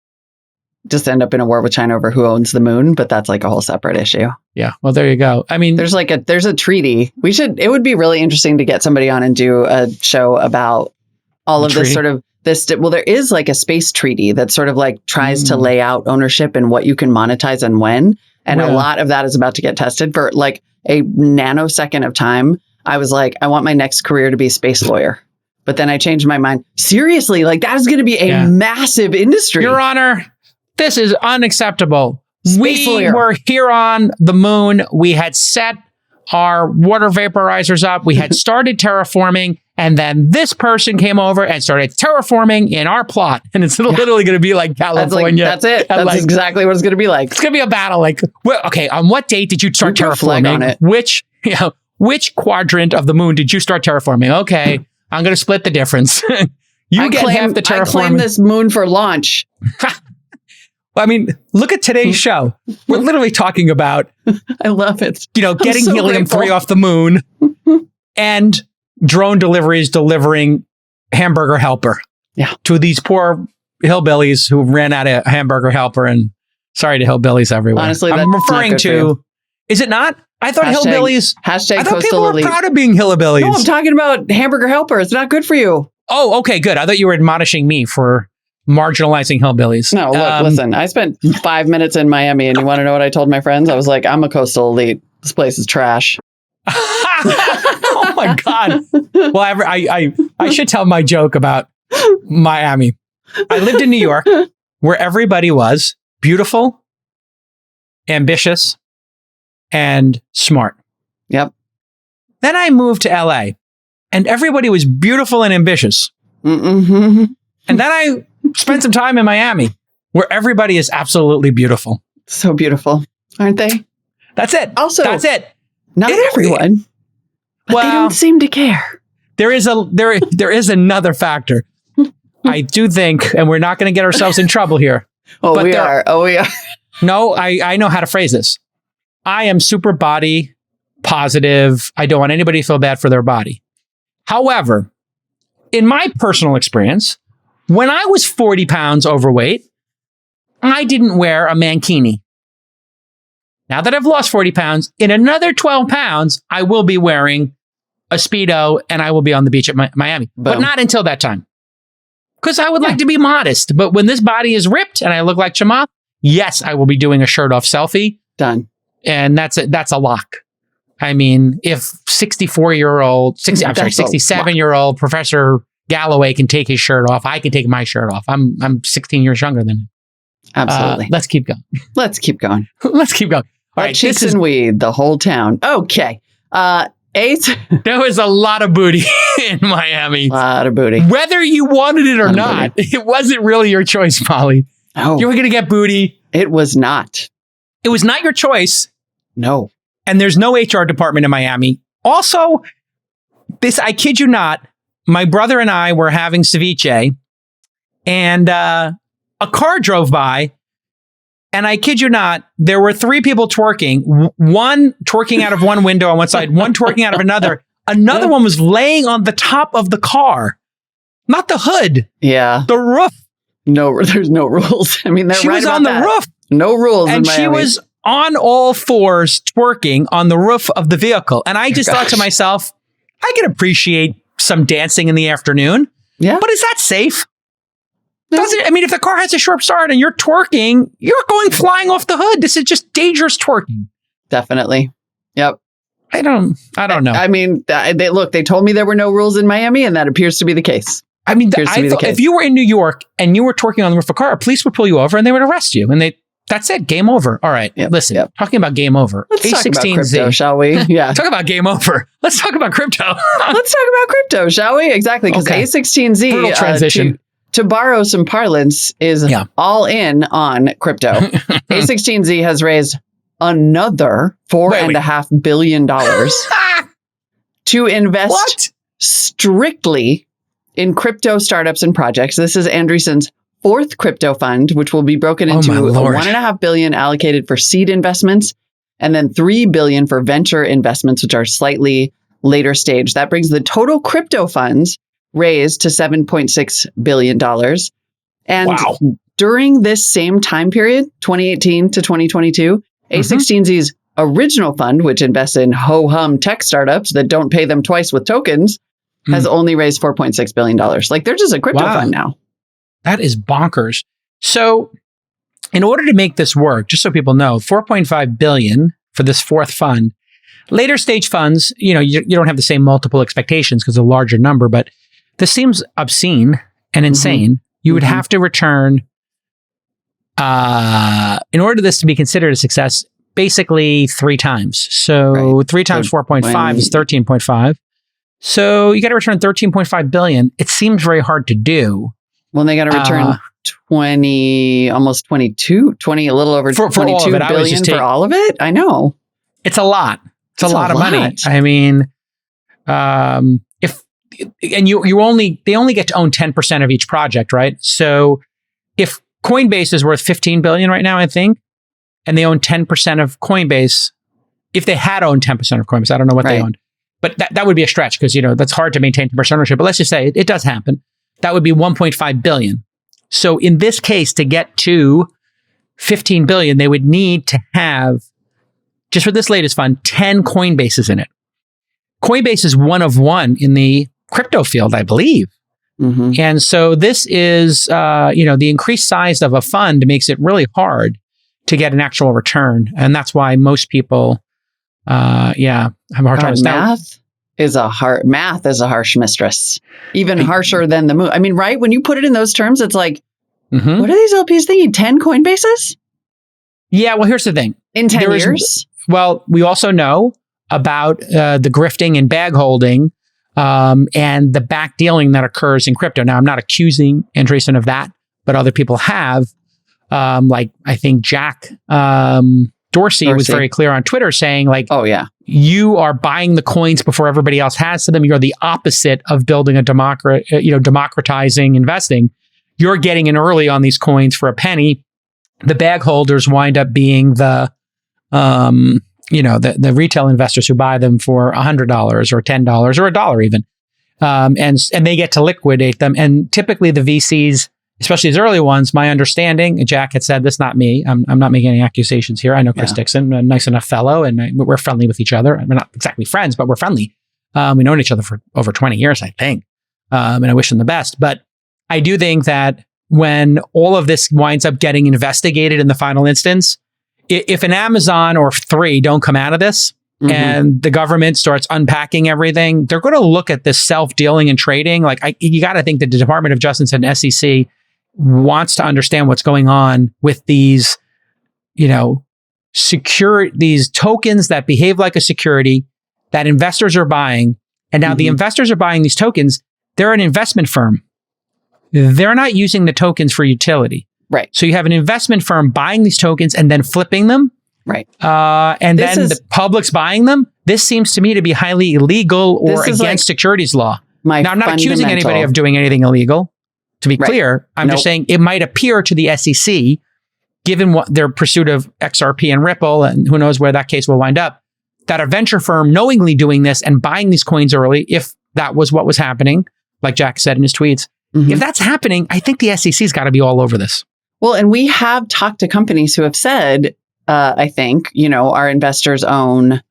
just end up in a war with China over who owns the moon, but that's like a whole separate issue. Yeah. Well, there you go. I mean, There's a treaty. It would be really interesting to get somebody on and do a show about all of this sort of there is like a space treaty that sort of like tries to lay out ownership and what you can monetize and when. And a lot of that is about to get tested for like a nanosecond of time. I was like, I want my next career to be a space lawyer. But then I changed my mind. Seriously, like that is going to be a massive industry. Your Honor, this is unacceptable. Space lawyer. Were here on the moon. We had set our water vaporizers up. We had started terraforming. And then this person came over and started terraforming in our plot. And it's literally going to be like California. That's it. That's exactly what it's going to be like. It's going to be a battle. Like, okay, on what date did you start terraforming? On it. Which quadrant of the moon did you start terraforming? Okay, I'm going to split the difference. You get half the terraforming. I claim this moon for launch. I mean, look at today's show. We're literally talking about, I love it. Getting helium-3 off the moon and drone deliveries delivering hamburger helper to these poor hillbillies who ran out of hamburger helper. And sorry to hillbillies everywhere. Honestly, I'm referring to, is it not? I thought hillbillies. # I thought coastal people elite. were proud of being hillbillies. No, I'm talking about hamburger helper. It's not good for you. Oh, okay, good. I thought you were admonishing me for marginalizing hillbillies. No, look, listen. I spent 5 minutes in Miami, and you want to know what I told my friends? I was like, I'm a coastal elite. This place is trash. Oh my God. Well, I should tell my joke about Miami. I lived in New York where everybody was beautiful, ambitious, and smart. Yep. Then I moved to LA and everybody was beautiful and ambitious. Mm-hmm. And then I spent some time in Miami where everybody is absolutely beautiful. So beautiful, aren't they? That's it. Also, that's it. Not everyone. But they don't seem to care. There is another factor. I do think, and we're not going to get ourselves in trouble here. Oh, we are. No, I know how to phrase this. I am super body positive. I don't want anybody to feel bad for their body. However, in my personal experience, when I was 40 pounds overweight, I didn't wear a mankini. Now that I've lost 40 pounds, in another 12 pounds, I will be wearing a Speedo and I will be on the beach at Miami. Boom. But not until that time. Because I would like to be modest. But when this body is ripped and I look like Chamath, yes, I will be doing a shirt off selfie. Done. And that's a lock. I mean, if 67-year-old Professor Galloway can take his shirt off, I can take my shirt off. I'm 16 years younger than him. Absolutely. Let's keep going. Let's keep going. Let's keep going. All right, chicks and weed, the whole town. Okay. There was a lot of booty in Miami. A lot of booty. Whether you wanted it or not, it wasn't really your choice, Molly. Oh. You were going to get booty. It was not. It was not your choice. No. And there's no HR department in Miami. Also, I kid you not, my brother and I were having ceviche and a car drove by. And I kid you not, there were 3 people twerking, one twerking out of one window on one side, one twerking out of another. Another one was laying on the top of the car, not the hood. Yeah. The roof. No, there's no rules. I mean, she was on the roof. No rules. And she was on all fours twerking on the roof of the vehicle. And I just thought to myself, I can appreciate some dancing in the afternoon. Yeah. But is that safe? Doesn't, I mean, if the car has a sharp start and you're twerking, you're going flying off the hood. This is just dangerous twerking. Definitely. Yep. I don't know. I mean, they told me there were no rules in Miami, and that appears to be the case. I mean, if you were in New York and you were twerking on the roof of a car, police would pull you over and they would arrest you. And that's it. Game over. All right. Yep. Listen, talking about game over. Let's talk about crypto, shall we? Yeah. Talk about game over. Let's talk about crypto. Let's talk about crypto, shall we? Exactly. Because A16Z, brutal transition. To borrow some parlance, is all in on crypto. A16Z has raised another $4.5 billion to invest strictly in crypto startups and projects. This is Andreessen's 4th crypto fund, which will be broken into $1.5 billion allocated for seed investments and then $3 billion for venture investments, which are slightly later stage. That brings the total crypto funds raised to $7.6 billion. And Wow. during this same time period, 2018 to 2022, A16Z's original fund, which invests in ho-hum tech startups that don't pay them twice with tokens, has only raised $4.6 billion. Like, they're just a crypto fund now. That is bonkers. So in order to make this work, just so people know, $4.5 billion for this fourth fund. Later stage funds, you don't have the same multiple expectations because it's a larger number, but this seems obscene and insane. You would have to return, in order for this to be considered a success, basically 3 times. So 3 times 4.5 is 13.5. So you got to return 13.5 billion. It seems very hard to do. Well, they got to return almost 22, a little over for 22 billion for all of it. I know. It's a lot. It's a lot of money. I mean, they only get to own 10% of each project, right? So if Coinbase is worth 15 billion right now, I think, and they own 10% of Coinbase, if they had owned 10% of Coinbase, I don't know what they owned, but that would be a stretch because, that's hard to maintain 10% ownership. But let's just say it does happen. That would be 1.5 billion. So in this case, to get to 15 billion, they would need to have, just for this latest fund, 10 Coinbases in it. Coinbase is one of one in the crypto field, I believe. And so this is, the increased size of a fund makes it really hard to get an actual return. And that's why most people, have a hard time. Math is a harsh mistress, even harsher than the moon. I mean, right? When you put it in those terms, it's like, what are these LPs thinking? 10 Coinbases? Yeah, well, here's the thing. In 10 years? Well, we also know about the grifting and bag holding and the back dealing that occurs in crypto. Now, I'm not accusing Andreessen of that, but other people have. Like, I think Jack Dorsey was very clear on Twitter saying, like, oh yeah, you are buying the coins before everybody else has to them. You're the opposite of building a democratizing investing. You're getting in early on these coins for a penny. The bag holders wind up being the retail investors who buy them for $100 or $10 or $1 even. And they get to liquidate them. And typically the VCs, especially these early ones, my understanding, Jack had said this, not me. I'm not making any accusations here. I know Chris Dixon, a nice enough fellow, and we're friendly with each other. We're not exactly friends, but we're friendly. We've known each other for over 20 years, I think. And I wish him the best. But I do think that when all of this winds up getting investigated in the final instance, if an Amazon or 3 don't come out of this and the government starts unpacking everything, they're going to look at this self-dealing and trading. Like, you got to think that the Department of Justice and SEC wants to understand what's going on with these, these tokens that behave like a security that investors are buying. And now the investors are buying these tokens. They're an investment firm. They're not using the tokens for utility. Right. So you have an investment firm buying these tokens and then flipping them. Right. And then the public's buying them. This seems to me to be highly illegal or against securities law. Now, I'm not accusing anybody of doing anything illegal. To be clear, I'm just saying it might appear to the SEC, given what their pursuit of XRP and Ripple, and who knows where that case will wind up, that a venture firm knowingly doing this and buying these coins early, if that was what was happening, like Jack said in his tweets, if that's happening, I think the SEC's got to be all over this. Well, and we have talked to companies who have said, I think, our investors own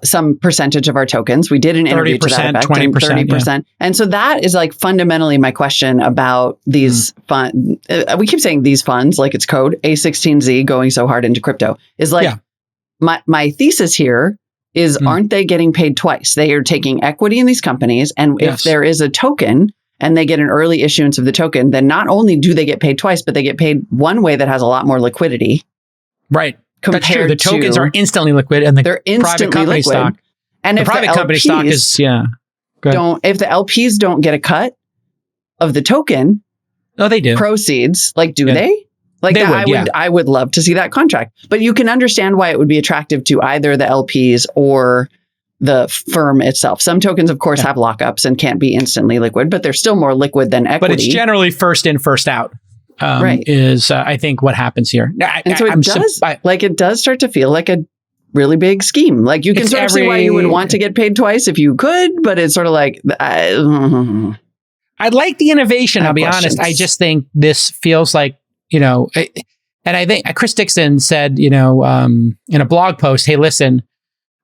some percentage of our tokens. We did an interview to that effect, 20%, 30%. Yeah. And so that is like fundamentally my question about these funds. We keep saying these funds, like it's code A16Z going so hard into crypto is like, my thesis here is aren't they getting paid twice? They are taking equity in these companies. And if there is a token and they get an early issuance of the token, then not only do they get paid twice, but they get paid one way that has a lot lot more liquidity. Right. That's true. The tokens are instantly liquid, and they're private company liquid. Stock. And if private company stock is if the LPs don't get a cut of the token, they do proceeds. Like, do they? Like, they I would love to see that contract. But you can understand why it would be attractive to either the LPs or the firm itself. Some tokens, of course, have lockups and can't be instantly liquid, but they're still more liquid than equity. But it's generally first in, first out. Right. is, I think, what happens here. And so it does start to feel like a really big scheme. Like you can sort of see why you would want to get paid twice if you could, but it's sort of like, I like the innovation. I'll be honest. I just think this feels like, and I think Chris Dixon said, in a blog post, hey, listen,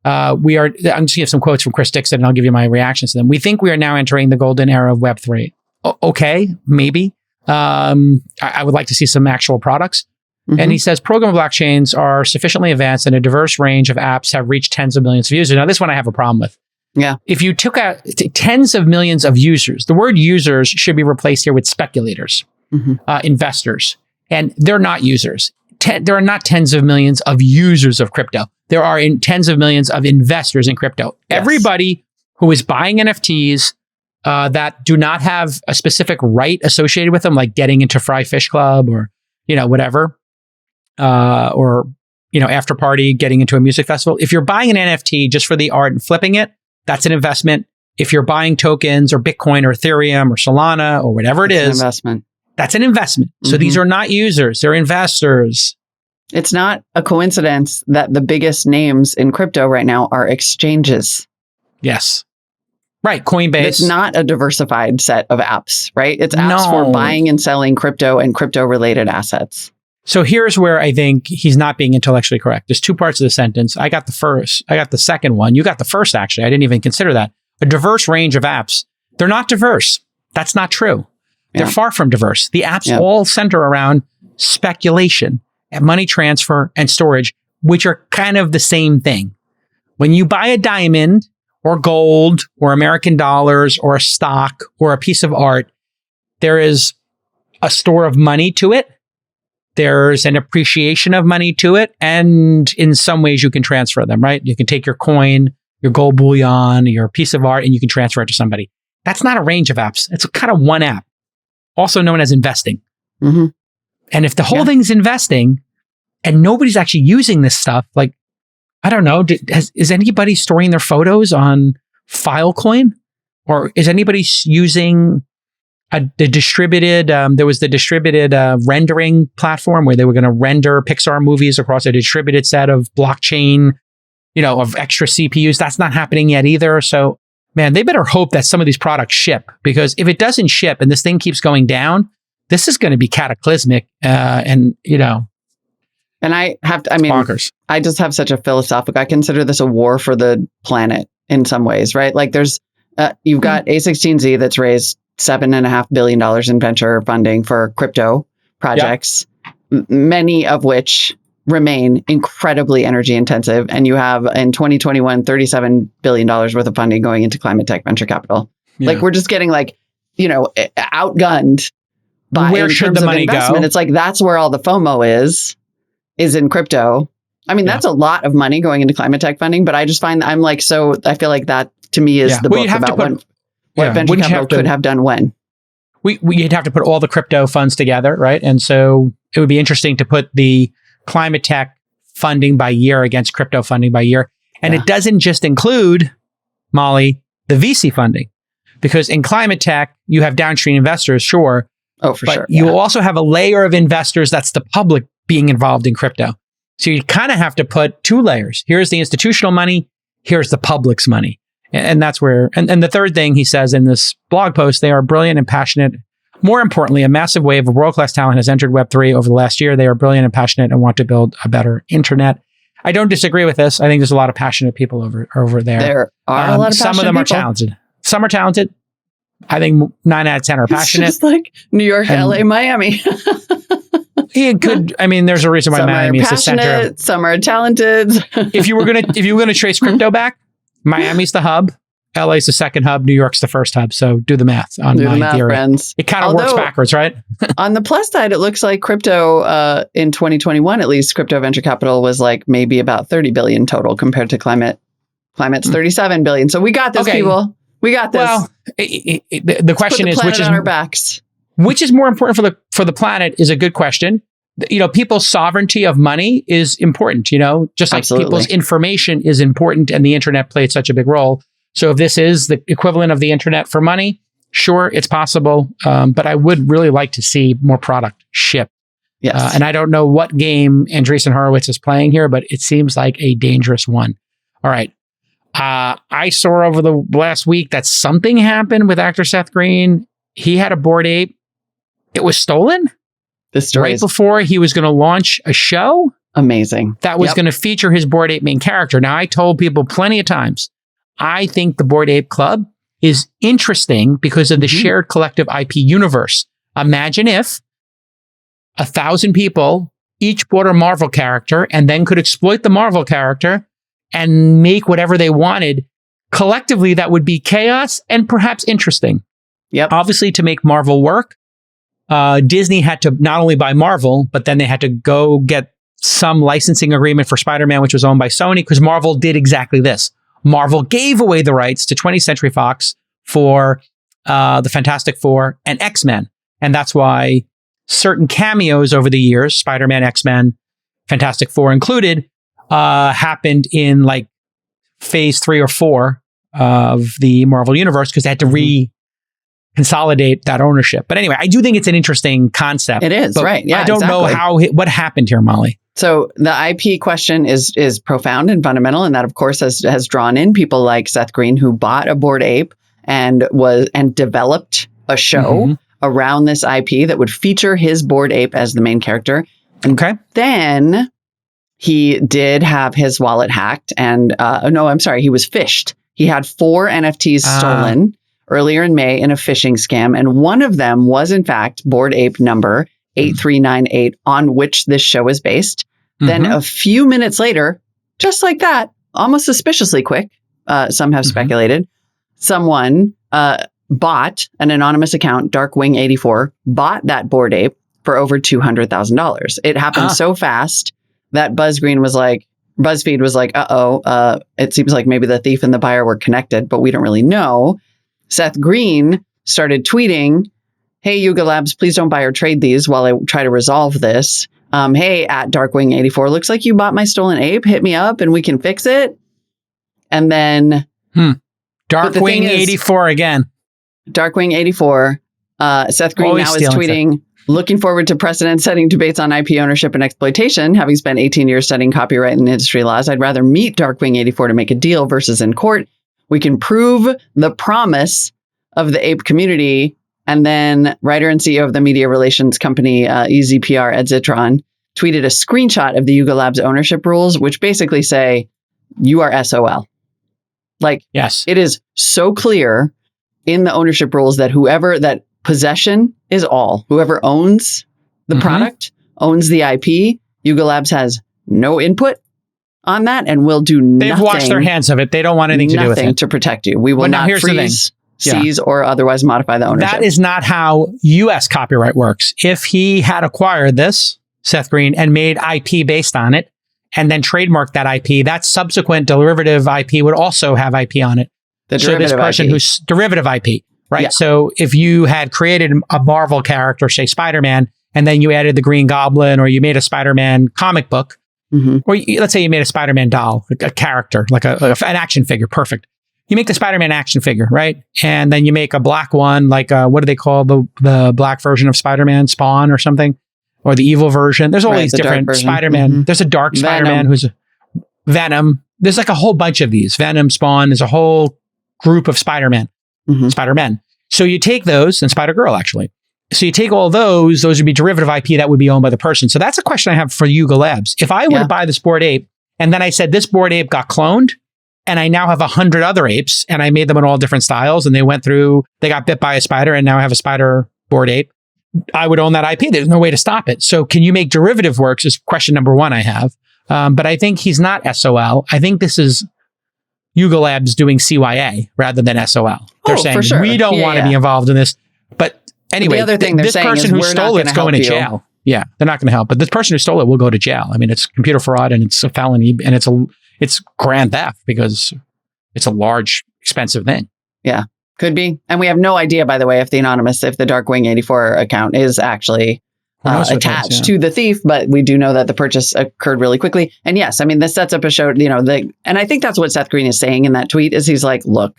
I'm just going to give some quotes from Chris Dixon and I'll give you my reactions to them. We think we are now entering the golden era of Web3. Okay, maybe. I would like to see some actual products. Mm-hmm. And he says, programmable blockchains are sufficiently advanced and a diverse range of apps have reached tens of millions of users. Now, this one I have a problem with. Yeah. If you took out tens of millions of users, the word users should be replaced here with speculators, investors. And they're not users. There are not tens of millions of users of crypto. There are tens of millions of investors in crypto. Yes. Everybody who is buying NFTs that do not have a specific right associated with them, like getting into Fry Fish Club or, whatever, or, after party, getting into a music festival. If you're buying an NFT just for the art and flipping it, that's an investment. If you're buying tokens or Bitcoin or Ethereum or Solana or whatever it is, that's an investment. So these are not users, they're investors. It's not a coincidence that the biggest names in crypto right now are exchanges. Yes. Right, Coinbase. It's not a diversified set of apps, right? It's apps for buying and selling crypto and crypto-related assets. So here's where I think he's not being intellectually correct. There's two parts of the sentence. I got the first. I got the second one. You got the first, actually. I didn't even consider that. A diverse range of apps. They're not diverse. That's not true. Yeah. They're far from diverse. The apps all center around speculation and money transfer and storage, which are kind of the same thing. When you buy a diamond or gold or American dollars or a stock or a piece of art, there is a store of money to it. There's an appreciation of money to it. And in some ways you can transfer them, right? You can take your coin, your gold bullion, your piece of art, and you can transfer it to somebody. That's not a range of apps. It's kind of one app, also known as investing. Mm-hmm. And if the whole thing's investing and nobody's actually using this stuff, like, I don't know, is anybody storing their photos on Filecoin? Or is anybody using the distributed, there was the distributed rendering platform where they were going to render Pixar movies across a distributed set of blockchain, of extra CPUs. That's not happening yet either. So, man, they better hope that some of these products ship, because if it doesn't ship and this thing keeps going down, this is going to be cataclysmic. And I have to, bonkers. I just have such a philosophical, I consider this a war for the planet in some ways, right? Like there's, you've got A16Z that's raised $7.5 billion in venture funding for crypto projects, many of which remain incredibly energy intensive. And you have in 2021, $37 billion worth of funding going into climate tech venture capital. Yeah. Like we're just getting outgunned by where should the money investment. go? It's like, that's where all the FOMO is in crypto. That's a lot of money going into climate tech funding, but I just find that I feel like that to me is the book about what venture capital could have done when. You'd have to put all the crypto funds together, right? And so it would be interesting to put the climate tech funding by year against crypto funding by year. And it doesn't just include, Molly, the VC funding, because in climate tech, you have downstream investors, sure. Oh, for sure. You will also have a layer of investors that's the public being involved in crypto. So you kind of have to put two layers. Here's the institutional money. Here's the public's money. And that's where, and the third thing he says in this blog post, they are brilliant and passionate. More importantly, a massive wave of world-class talent has entered Web3 over the last year. They are brilliant and passionate and want to build a better internet. I don't disagree with this. I think there's a lot of passionate people over there. There are a lot of passionate Some of them people. are talented. Some are talented. I think 9 out of 10 are passionate. It's just like New York, LA, Miami. It could. There's a reason why Miami is the center. Some are talented. if you were gonna trace crypto back, Miami's the hub, LA's the second hub, New York's the first hub. So do the math on my theory. Friends. It kind of works backwards, right? On the plus side, it looks like crypto in 2021, at least crypto venture capital was like maybe about 30 billion total compared to climate's 37 billion. So we got this, people. We got this. Well, the question is, which is on our backs. Which is more important for the planet is a good question. People's sovereignty of money is important, just like people's information is important, and the internet played such a big role. So if this is the equivalent of the internet for money, Sure, it's possible, but I would really like to see more product shipped. Yes. And I don't know what game Andreessen Horowitz is playing here, but it seems like a dangerous one. All right. I saw over the last week that something happened with actor Seth Green. He had a Bored Ape. It was stolen This story right is before he was going to launch a show amazing. that was going to feature his Bored Ape main character. Now, I told people plenty of times, I think the Bored Ape Club is interesting because of the shared collective IP universe. Imagine if 1,000 people each bought a Marvel character and then could exploit the Marvel character and make whatever they wanted. Collectively, that would be chaos and perhaps interesting. Yep. Obviously, to make Marvel work, Disney had to not only buy Marvel, but then they had to go get some licensing agreement for Spider-Man, which was owned by Sony, because Marvel did exactly this. Marvel gave away the rights to 20th Century Fox for the Fantastic Four and X-Men. And that's why certain cameos over the years, Spider-Man, X-Men, Fantastic Four included, happened in like phase 3 or 4 of the Marvel Universe because they had to consolidate that ownership. But anyway, I do think it's an interesting concept. It is, right. Yeah, I don't know what happened here, Molly. So the IP question is profound and fundamental, and that, of course, has drawn in people like Seth Green, who bought a Bored Ape and developed a show around this IP that would feature his Bored Ape as the main character. And then he did have his wallet hacked, and he was phished. He had 4 NFTs stolen earlier in May in a phishing scam, and one of them was, in fact, Bored Ape number 8398, on which this show is based. Then a few minutes later, just like that, almost suspiciously quick, some have speculated, someone bought an anonymous account, Darkwing84, bought that Bored Ape for over $200,000. It happened so fast that BuzzFeed was like, it seems like maybe the thief and the buyer were connected, but we don't really know. Seth Green started tweeting, "Hey, Yuga Labs, please don't buy or trade these while I try to resolve this. Hey, at Darkwing84, looks like you bought my stolen ape. Hit me up and we can fix it." And then Darkwing84 again. Darkwing84. Seth Green Always now is tweeting, "Looking forward to precedent-setting debates on IP ownership and exploitation. Having spent 18 years studying copyright and industry laws, I'd rather meet Darkwing84 to make a deal versus in court. We can prove the promise of the ape community." And then writer and CEO of the media relations company EZPR, Ed Zitron, tweeted a screenshot of the Yuga Labs ownership rules, which basically say you are SOL. Like, yes, it is so clear in the ownership rules that possession is all. Whoever owns the product owns the IP. Yuga Labs has no input on that and will do nothing. They've washed their hands of it. They don't want anything to do with it. Nothing to protect you. We will not freeze, seize, or otherwise modify the ownership. That is not how U.S. copyright works. If he had acquired this, Seth Green, and made IP based on it, and then trademarked that IP, that subsequent derivative IP would also have IP on it. So this person who's derivative IP, right? Yeah. So if you had created a Marvel character, say Spider-Man, and then you added the Green Goblin, or you made a Spider-Man comic book, or let's say you made a Spider-Man doll, a character, like an action figure, perfect. You make the Spider-Man action figure, right? And then you make a black one, like what do they call the black version of Spider-Man, Spawn or something? Or the evil version. There's all these different Spider-Man. There's a dark Spider-Man who's Venom. There's like a whole bunch of these. Venom, Spawn, there's a whole group of Spider-Man. Spider-Men. So you take those, and Spider-Girl actually. So you take all those would be derivative IP that would be owned by the person. So that's a question I have for Yuga Labs. If I were to buy this Bored Ape, and then I said this Bored Ape got cloned, and I now have 100 other apes, and I made them in all different styles, and they got bit by a spider, and now I have a spider Bored Ape, I would own that IP. There's no way to stop it. So can you make derivative works is question number one I have. But I think he's not SOL. I think this is Yuga Labs doing CYA rather than SOL. They're saying, we don't want to be involved in this. But anyway, the other thing this person who stole it's going to jail. Yeah, they're not going to help. But this person who stole it will go to jail. I mean, it's computer fraud and it's a felony and it's grand theft because it's a large, expensive thing. Yeah. Could be. And we have no idea, by the way, if the Darkwing84 account is actually attached to the thief, but we do know that the purchase occurred really quickly. And yes, I mean, this sets up a show, and I think that's what Seth Green is saying in that tweet is he's like, look,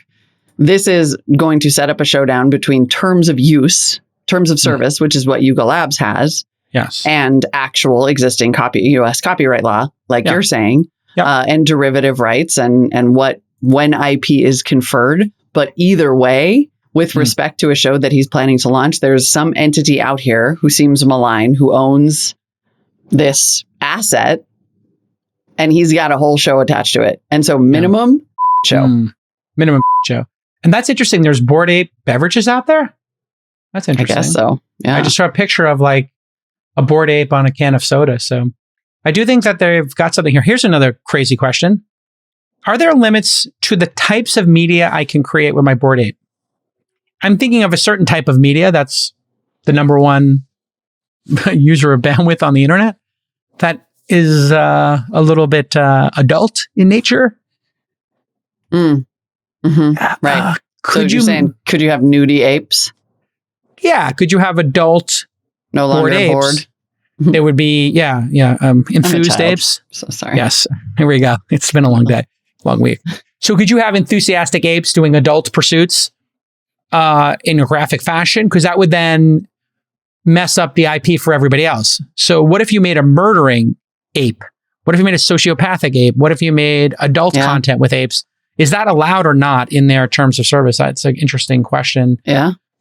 this is going to set up a showdown between terms of use, terms of service, which is what Yuga Labs has, Yes. and actual existing U.S. copyright law, like Yeah. you're saying, and derivative rights and when IP is conferred. But either way, with respect to a show that he's planning to launch, there's some entity out here who seems malign, who owns this asset, and he's got a whole show attached to it. And so minimum show. Minimum show. And that's interesting. There's Bored Ape beverages out there? That's interesting. I guess so. Yeah. I just saw a picture of like a Bored Ape on a can of soda. So I do think that they've got something here. Here's another crazy question. Are there limits to the types of media I can create with my Bored Ape? I'm thinking of a certain type of media that's the number one user of bandwidth on the internet that is a little bit adult in nature. Right. Could so you're saying, could you have nudie apes? Yeah. Could you have adult no longer bored bored? apes? It would be, enthused apes. So sorry. Yes. Here we go. It's been a long day, long week. So could you have enthusiastic apes doing adult pursuits in a graphic fashion? Because that would then mess up the IP for everybody else. So what if you made a murdering ape? What if you made a sociopathic ape? What if you made adult content with apes? Is that allowed or not in their terms of service? That's an interesting question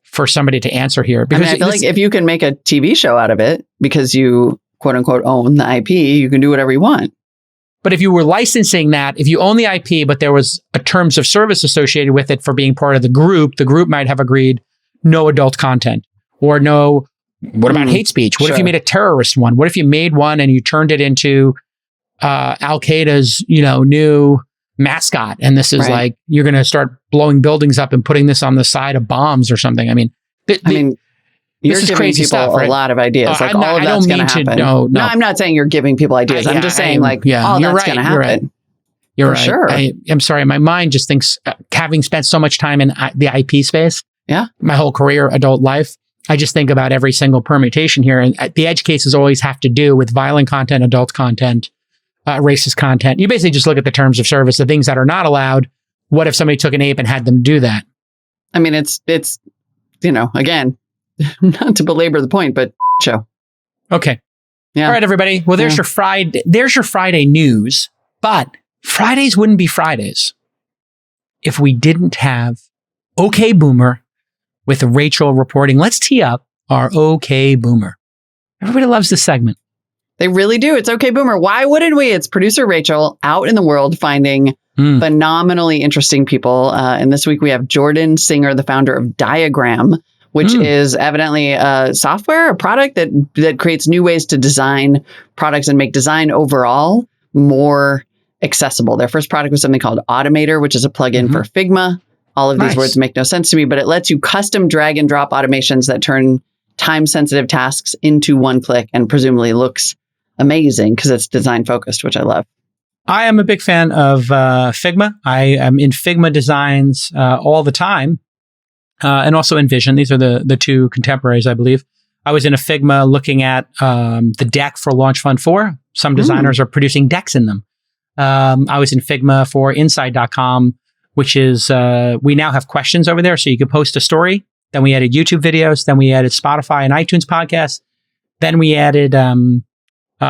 for somebody to answer here. Because I feel like if you can make a TV show out of it because you quote unquote own the IP, you can do whatever you want. But if you were licensing that, if you own the IP, but there was a terms of service associated with it for being part of the group might have agreed no adult content or no. What about hate speech? What if you made a terrorist one? What if you made one and you turned it into Al Qaeda's, new mascot? And this is like, you're going to start blowing buildings up and putting this on the side of bombs or something. I mean, you're giving people stuff, right? a lot of ideas. All of that's going to happen. No, I'm not saying you're giving people ideas. I'm just saying all that's going to happen. You're right. Sure. I'm sorry. My mind just thinks, having spent so much time in the IP space, my whole career, adult life, I just think about every single permutation here. And the edge cases always have to do with violent content, adult content, racist content. You basically just look at the terms of service, the things that are not allowed. What if somebody took an ape and had them do that? I mean, it's again, not to belabor the point, but show. Okay. Yeah. All right, everybody. Well, there's your Friday news. But Fridays wouldn't be Fridays if we didn't have OK Boomer with Rachel reporting. Let's tee up our OK Boomer. Everybody loves this segment. They really do. It's OK Boomer. Why wouldn't we? It's producer Rachel out in the world finding phenomenally interesting people. And this week we have Jordan Singer, the founder of Diagram, which is evidently a software, a product that creates new ways to design products and make design overall more accessible. Their first product was something called Automator, which is a plugin for Figma. All of these words make no sense to me, but it lets you custom drag and drop automations that turn time-sensitive tasks into one click and presumably looks amazing because it's design focused, which I love. I am a big fan of Figma. I am in Figma designs all the time. And also in Vision. These are the two contemporaries, I believe. I was in a Figma looking at the deck for Launch Fund 4. Some designers are producing decks in them. I was in Figma for Inside.com, which is, we now have questions over there. So you can post a story. Then we added YouTube videos. Then we added Spotify and iTunes podcasts. Then we added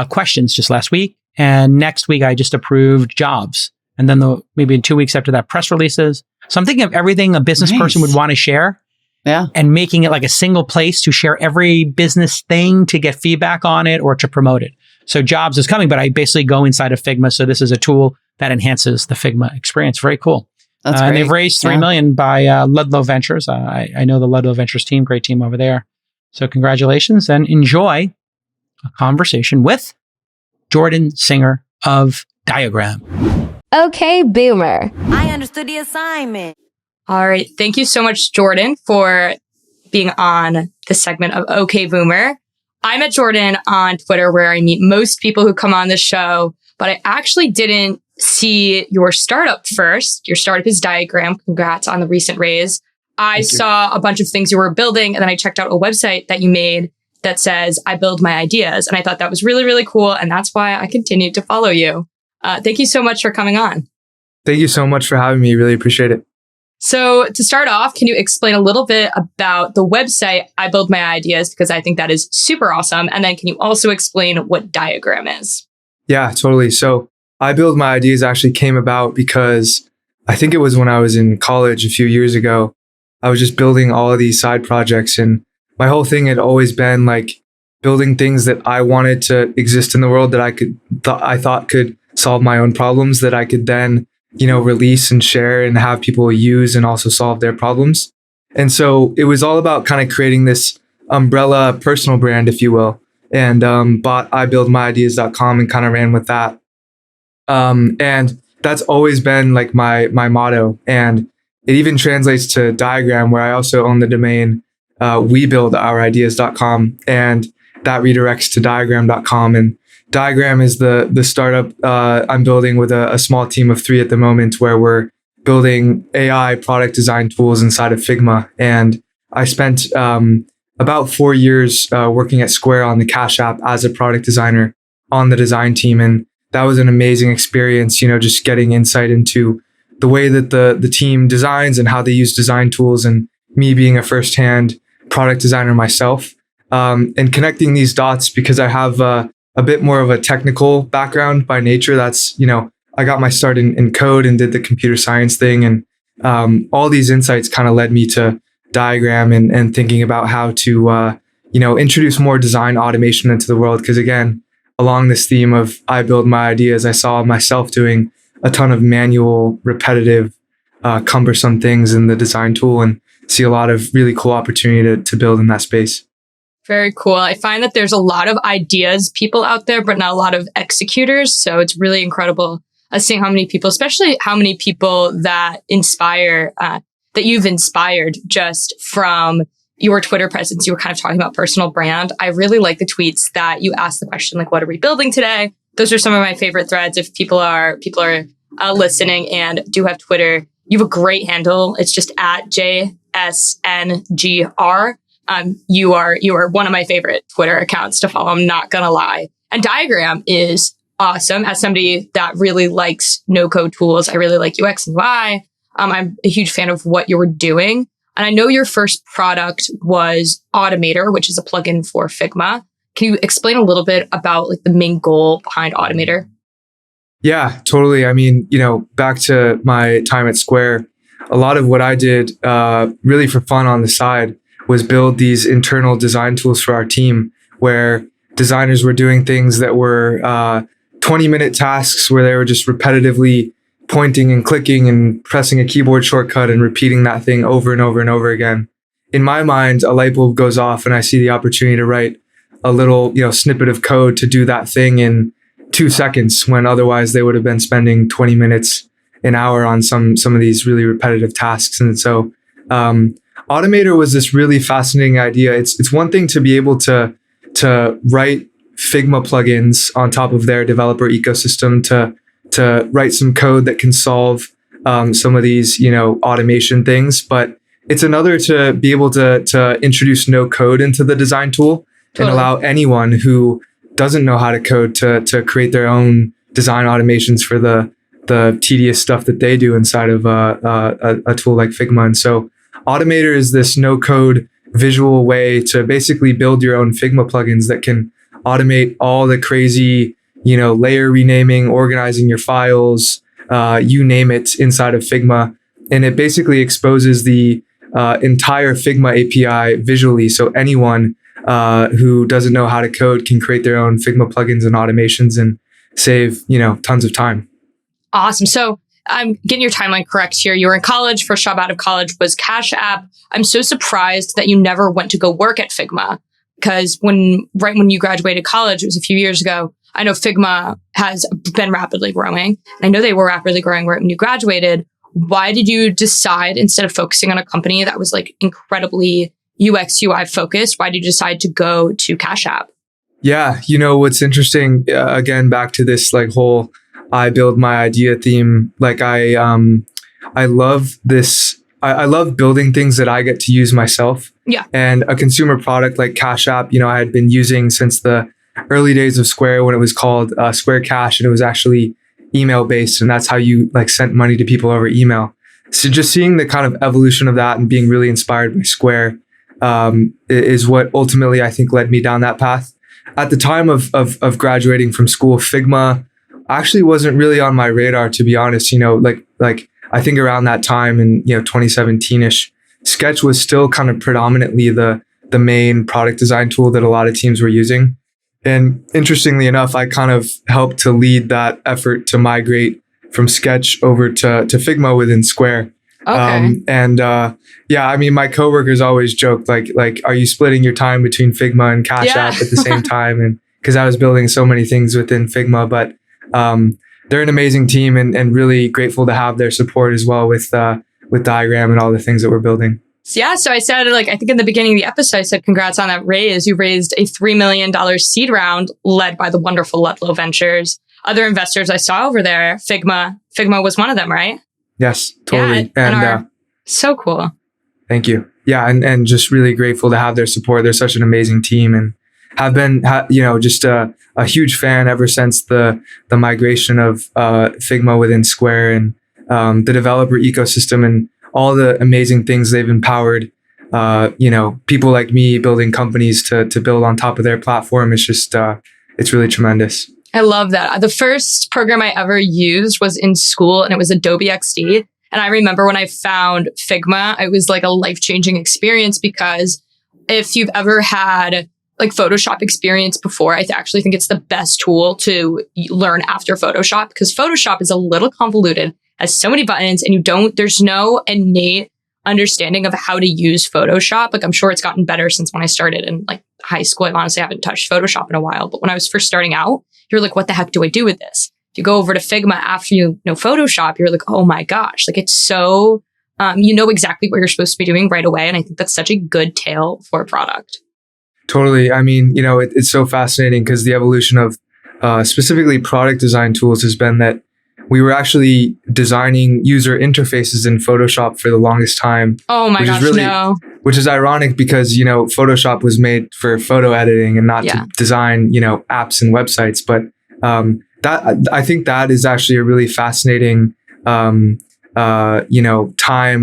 questions just last week. And next week, I just approved jobs. And then maybe in 2 weeks after that, press releases. So I'm thinking of everything a business person would want to share. Yeah. And making it like a single place to share every business thing to get feedback on it or to promote it. So jobs is coming, but I basically go inside of Figma. So this is a tool that enhances the Figma experience. Very cool. That's great. And they've raised $3 million by Ludlow Ventures. I know the Ludlow Ventures team, great team over there. So congratulations and enjoy a conversation with Jordan Singer of Diagram. Okay, Boomer. I understood the assignment. All right. Thank you so much, Jordan, for being on the segment of OK Boomer. I met Jordan on Twitter, where I meet most people who come on the show, but I actually didn't see your startup first. Your startup is Diagram. Congrats on the recent raise. I saw a bunch of things you were building, and then I checked out a website that you made that says, I build my ideas. And I thought that was really, really cool. And that's why I continued to follow you. Thank you so much for coming on. Thank you so much for having me. Really appreciate it. So to start off, can you explain a little bit about the website I Build My Ideas? Because I think that is super awesome. And then can you also explain what Diagram is? Yeah, totally. So I Build My Ideas actually came about because I think it was when I was in college a few years ago. I was just building all of these side projects, and my whole thing had always been like building things that I wanted to exist in the world that I thought could solve my own problems that I could then, release and share and have people use and also solve their problems. And so it was all about kind of creating this umbrella personal brand, if you will, and bought ibuildmyideas.com and kind of ran with that. And that's always been like my motto. And it even translates to Diagram, where I also own the domain webuildourideas.com, and that redirects to diagram.com. And Diagram is the startup I'm building with a small team of 3 at the moment, where we're building AI product design tools inside of Figma. And I spent about 4 years working at Square on the Cash App as a product designer on the design team. And that was an amazing experience, just getting insight into the way that the team designs and how they use design tools, and me being a firsthand product designer myself, and connecting these dots because I have a bit more of a technical background by nature. That's, I got my start in code and did the computer science thing. And all these insights kind of led me to Diagram and thinking about how to, introduce more design automation into the world. Because again, along this theme of I Build My Ideas, I saw myself doing a ton of manual, repetitive, cumbersome things in the design tool, and see a lot of really cool opportunity to build in that space. Very cool. I find that there's a lot of ideas people out there, but not a lot of executors. So it's really incredible seeing how many people, especially how many people that inspire, that you've inspired just from your Twitter presence. You were kind of talking about personal brand. I really like the tweets that you asked the question, like, what are we building today? Those are some of my favorite threads. If people are listening and do have Twitter, you have a great handle. It's just at JSNGR. You are one of my favorite Twitter accounts to follow. I'm not gonna lie. And Diagram is awesome. As somebody that really likes no-code tools, I really like UX and UI. I'm a huge fan of what you're doing. And I know your first product was Automator, which is a plugin for Figma. Can you explain a little bit about like the main goal behind Automator? Yeah, totally. I mean, back to my time at Square, a lot of what I did really for fun on the side was build these internal design tools for our team, where designers were doing things that were 20-minute tasks where they were just repetitively pointing and clicking and pressing a keyboard shortcut and repeating that thing over and over and over again. In my mind, a light bulb goes off and I see the opportunity to write a little, snippet of code to do that thing in 2 seconds, when otherwise they would have been spending 20 minutes, an hour on some of these really repetitive tasks. And so Automator was this really fascinating idea. It's one thing to be able to write Figma plugins on top of their developer ecosystem, to write some code that can solve some of these, automation things. But it's another to be able to introduce no code into the design tool and allow anyone who doesn't know how to code to create their own design automations for the tedious stuff that they do inside of a tool like Figma. And so Automator is this no code visual way to basically build your own Figma plugins that can automate all the crazy, layer renaming, organizing your files, you name it, inside of Figma. And it basically exposes the entire Figma API visually. So anyone who doesn't know how to code can create their own Figma plugins and automations and save, tons of time. Awesome. So I'm getting your timeline correct here. You were in college. First job out of college was Cash App. I'm so surprised that you never went to go work at Figma, because right when you graduated college, it was a few years ago. I know Figma has been rapidly growing. I know they were rapidly growing right when you graduated. Why did you decide, instead of focusing on a company that was like incredibly UX UI focused, why did you decide to go to Cash App? Yeah, what's interesting, again, back to this like whole I build my idea theme. Like I love this. I love building things that I get to use myself. Yeah. And a consumer product like Cash App, I had been using since the early days of Square, when it was called Square Cash, and it was actually email based, and that's how you like sent money to people over email. so just seeing the kind of evolution of that and being really inspired by Square is what ultimately I think led me down that path. At the time of graduating from school, Figma actually wasn't really on my radar, to be honest. Like I think around that time in 2017ish, Sketch was still kind of predominantly the main product design tool that a lot of teams were using. And interestingly enough, I kind of helped to lead that effort to migrate from Sketch over to Figma within Square. Okay. My coworkers always joked like, are you splitting your time between Figma and Cash App at the same time? And because I was building so many things within Figma, but they're an amazing team and really grateful to have their support as well with Diagram and all the things that we're building. Yeah, so I said, I think in the beginning of the episode, I said, congrats on that raise. You raised a $3 million seed round led by the wonderful Ludlow Ventures. Other investors I saw over there, Figma was one of them, right? Yes, totally. Yeah, so cool. Thank you. Yeah, and just really grateful to have their support. They're such an amazing team and have been, just a huge fan ever since the migration of Figma within Square and the developer ecosystem and all the amazing things they've empowered, people like me building companies to build on top of their platform. It's just, it's really tremendous. I love that. The first program I ever used was in school and it was Adobe XD. And I remember when I found Figma, it was like a life-changing experience because if you've ever had like Photoshop experience before, I actually think it's the best tool to learn after Photoshop because Photoshop is a little convoluted, has so many buttons and there's no innate understanding of how to use Photoshop. Like I'm sure it's gotten better since when I started in like high school. I honestly haven't touched Photoshop in a while, but when I was first starting out, you're like, what the heck do I do with this? If you go over to Figma after you know Photoshop, you're like, oh my gosh, like it's so, you know exactly what you're supposed to be doing right away. And I think that's such a good tale for a product. Totally. I mean, it's so fascinating because the evolution of specifically product design tools has been that we were actually designing user interfaces in Photoshop for the longest time. Oh my gosh, no. Which is ironic because, Photoshop was made for photo editing and not to design, apps and websites. But I think that is actually a really fascinating, time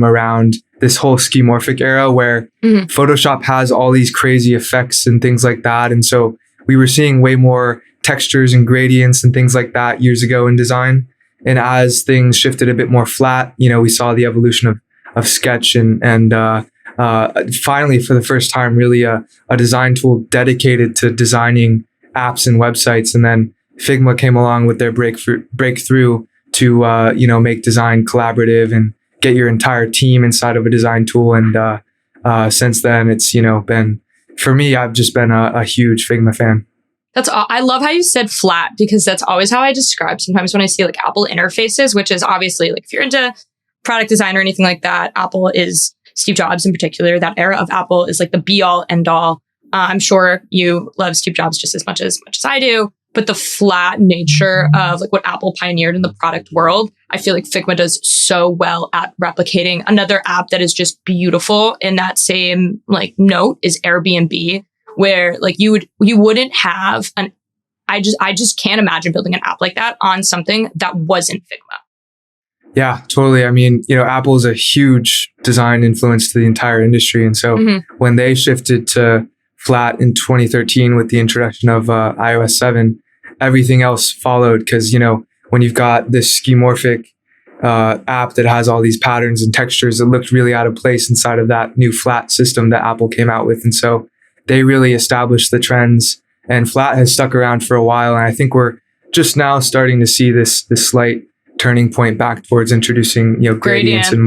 around this whole skeuomorphic era where Photoshop has all these crazy effects and things like that. And so we were seeing way more textures and gradients and things like that years ago in design. And as things shifted a bit more flat, we saw the evolution of Sketch and finally, for the first time, really a design tool dedicated to designing apps and websites. And then Figma came along with their breakthrough to make design collaborative and get your entire team inside of a design tool. And since then, it's been, for me, I've just been a huge Figma fan. I love how you said flat because that's always how I describe sometimes when I see like Apple interfaces, which is obviously like if you're into product design or anything like that, Apple is Steve Jobs in particular. That era of Apple is like the be all end all. I'm sure you love Steve Jobs just as much as I do, but the flat nature of like what Apple pioneered in the product world, I feel like Figma does so well at replicating. Another app that is just beautiful in that same like note is Airbnb, where like you wouldn't have I just can't imagine building an app like that on something that wasn't Figma. Yeah, totally. I mean, Apple is a huge design influence to the entire industry. And so when they shifted to flat in 2013 with the introduction of iOS 7, everything else followed because, when you've got this skeuomorphic app that has all these patterns and textures that looked really out of place inside of that new flat system that Apple came out with. And so they really established the trends and flat has stuck around for a while. And I think we're just now starting to see this slight turning point back towards introducing, gradients and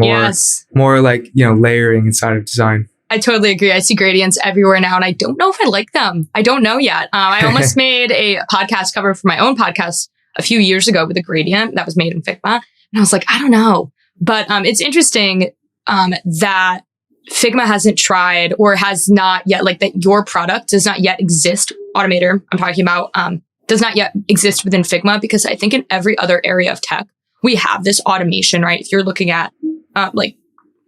more like, layering inside of design. I totally agree. I see gradients everywhere now and I don't know if I like them. I don't know yet. I almost made a podcast cover for my own podcast a few years ago with a gradient that was made in Figma. And I was like, I don't know. But it's interesting that Figma hasn't tried or has not yet, like that your product does not yet exist. Automator, I'm talking about, does not yet exist within Figma because I think in every other area of tech, we have this automation, right? If you're looking at like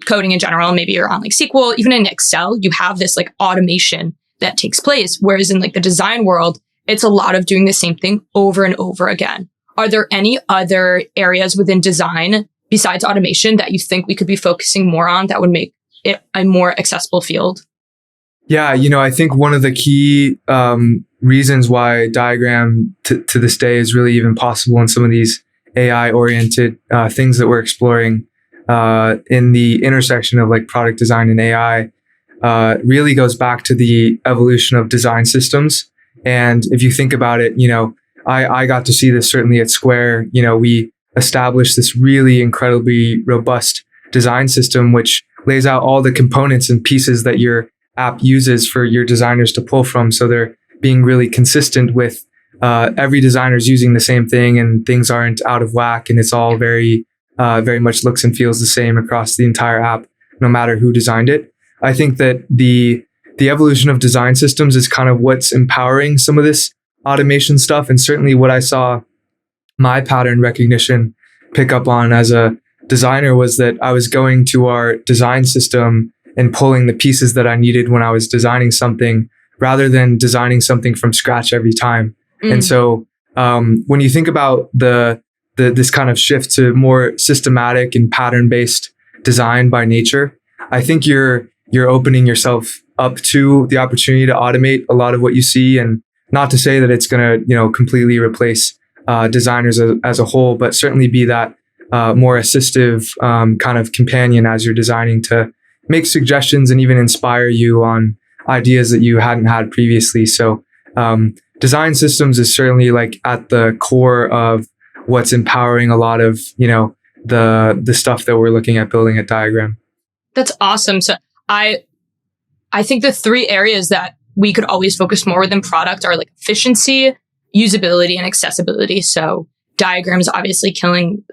coding in general, maybe you're on like SQL, even in Excel, you have this like automation that takes place. Whereas in like the design world, it's a lot of doing the same thing over and over again. Are there any other areas within design besides automation that you think we could be focusing more on that would make it a more accessible field? Yeah, I think one of the key reasons why Diagram to this day is really even possible in some of these AI-oriented things that we're exploring in the intersection of like product design and AI really goes back to the evolution of design systems. And if you think about it, I got to see this certainly at Square. We established this really incredibly robust design system, which lays out all the components and pieces that your app uses for your designers to pull from. So they're being really consistent with every designer's using the same thing and things aren't out of whack. And it's all very much looks and feels the same across the entire app, no matter who designed it. I think that the evolution of design systems is kind of what's empowering some of this automation stuff. And certainly what I saw my pattern recognition pick up on as a designer was that I was going to our design system and pulling the pieces that I needed when I was designing something rather than designing something from scratch every time. And so when you think about this kind of shift to more systematic and pattern-based design by nature, I think you're opening yourself up to the opportunity to automate a lot of what you see. And not to say that it's going to, completely replace designers as a whole, but certainly be that more assistive kind of companion as you're designing to make suggestions and even inspire you on ideas that you hadn't had previously. So design systems is certainly like at the core of what's empowering a lot of, the stuff that we're looking at building at Diagram. That's awesome. So I think the three areas that we could always focus more within product are like efficiency, usability, and accessibility. So Diagram is obviously killing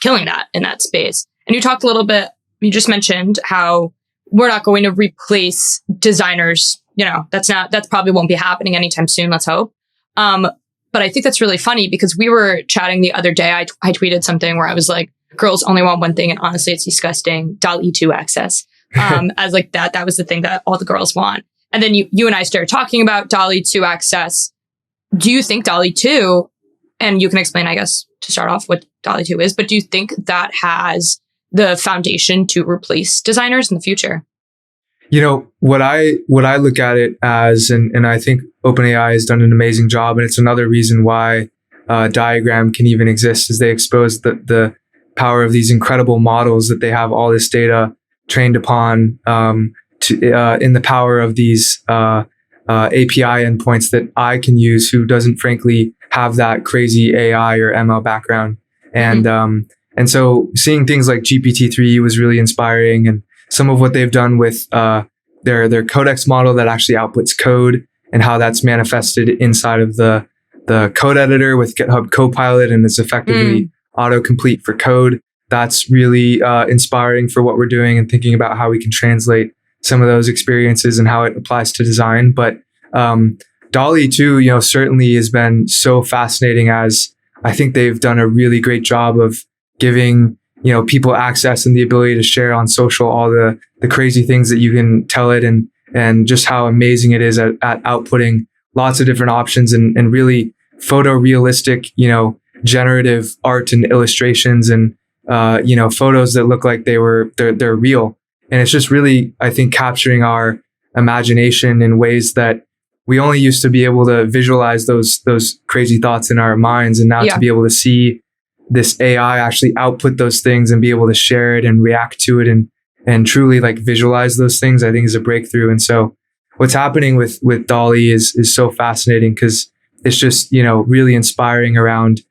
that in that space. And you talked a little bit, you just mentioned how we're not going to replace designers. That's probably won't be happening anytime soon. Let's hope. But I think that's really funny because we were chatting the other day. I tweeted something where I was like, girls only want one thing. And honestly, it's disgusting. DALL-E 2 access. As like that was the thing that all the girls want. And then you and I started talking about DALL-E 2 access. Do you think DALL-E 2, and you can explain, I guess, to start off what DALL-E 2 is, but do you think that has the foundation to replace designers in the future? What I look at it as, and I think OpenAI has done an amazing job, and it's another reason why Diagram can even exist, is they expose the power of these incredible models that they have all this data trained upon in the power of these API endpoints that I can use who doesn't frankly have that crazy AI or ML background. And and so seeing things like GPT-3 was really inspiring, and some of what they've done with their codex model that actually outputs code and how that's manifested inside of the code editor with GitHub Copilot, and it's effectively autocomplete for code. That's really inspiring for what we're doing and thinking about how we can translate some of those experiences and how it applies to design. But DALL-E 2, certainly has been so fascinating, as I think they've done a really great job of giving people access and the ability to share on social all the crazy things that you can tell it, and just how amazing it is at outputting lots of different options and really photorealistic, generative art and illustrations and photos that look like they're real. And it's just really, I think, capturing our imagination in ways that we only used to be able to visualize those crazy thoughts in our minds, and now to be able to see this AI actually output those things and be able to share it and react to it and truly like visualize those things, I think is a breakthrough. And so what's happening with DALL-E is so fascinating, because it's just, really inspiring around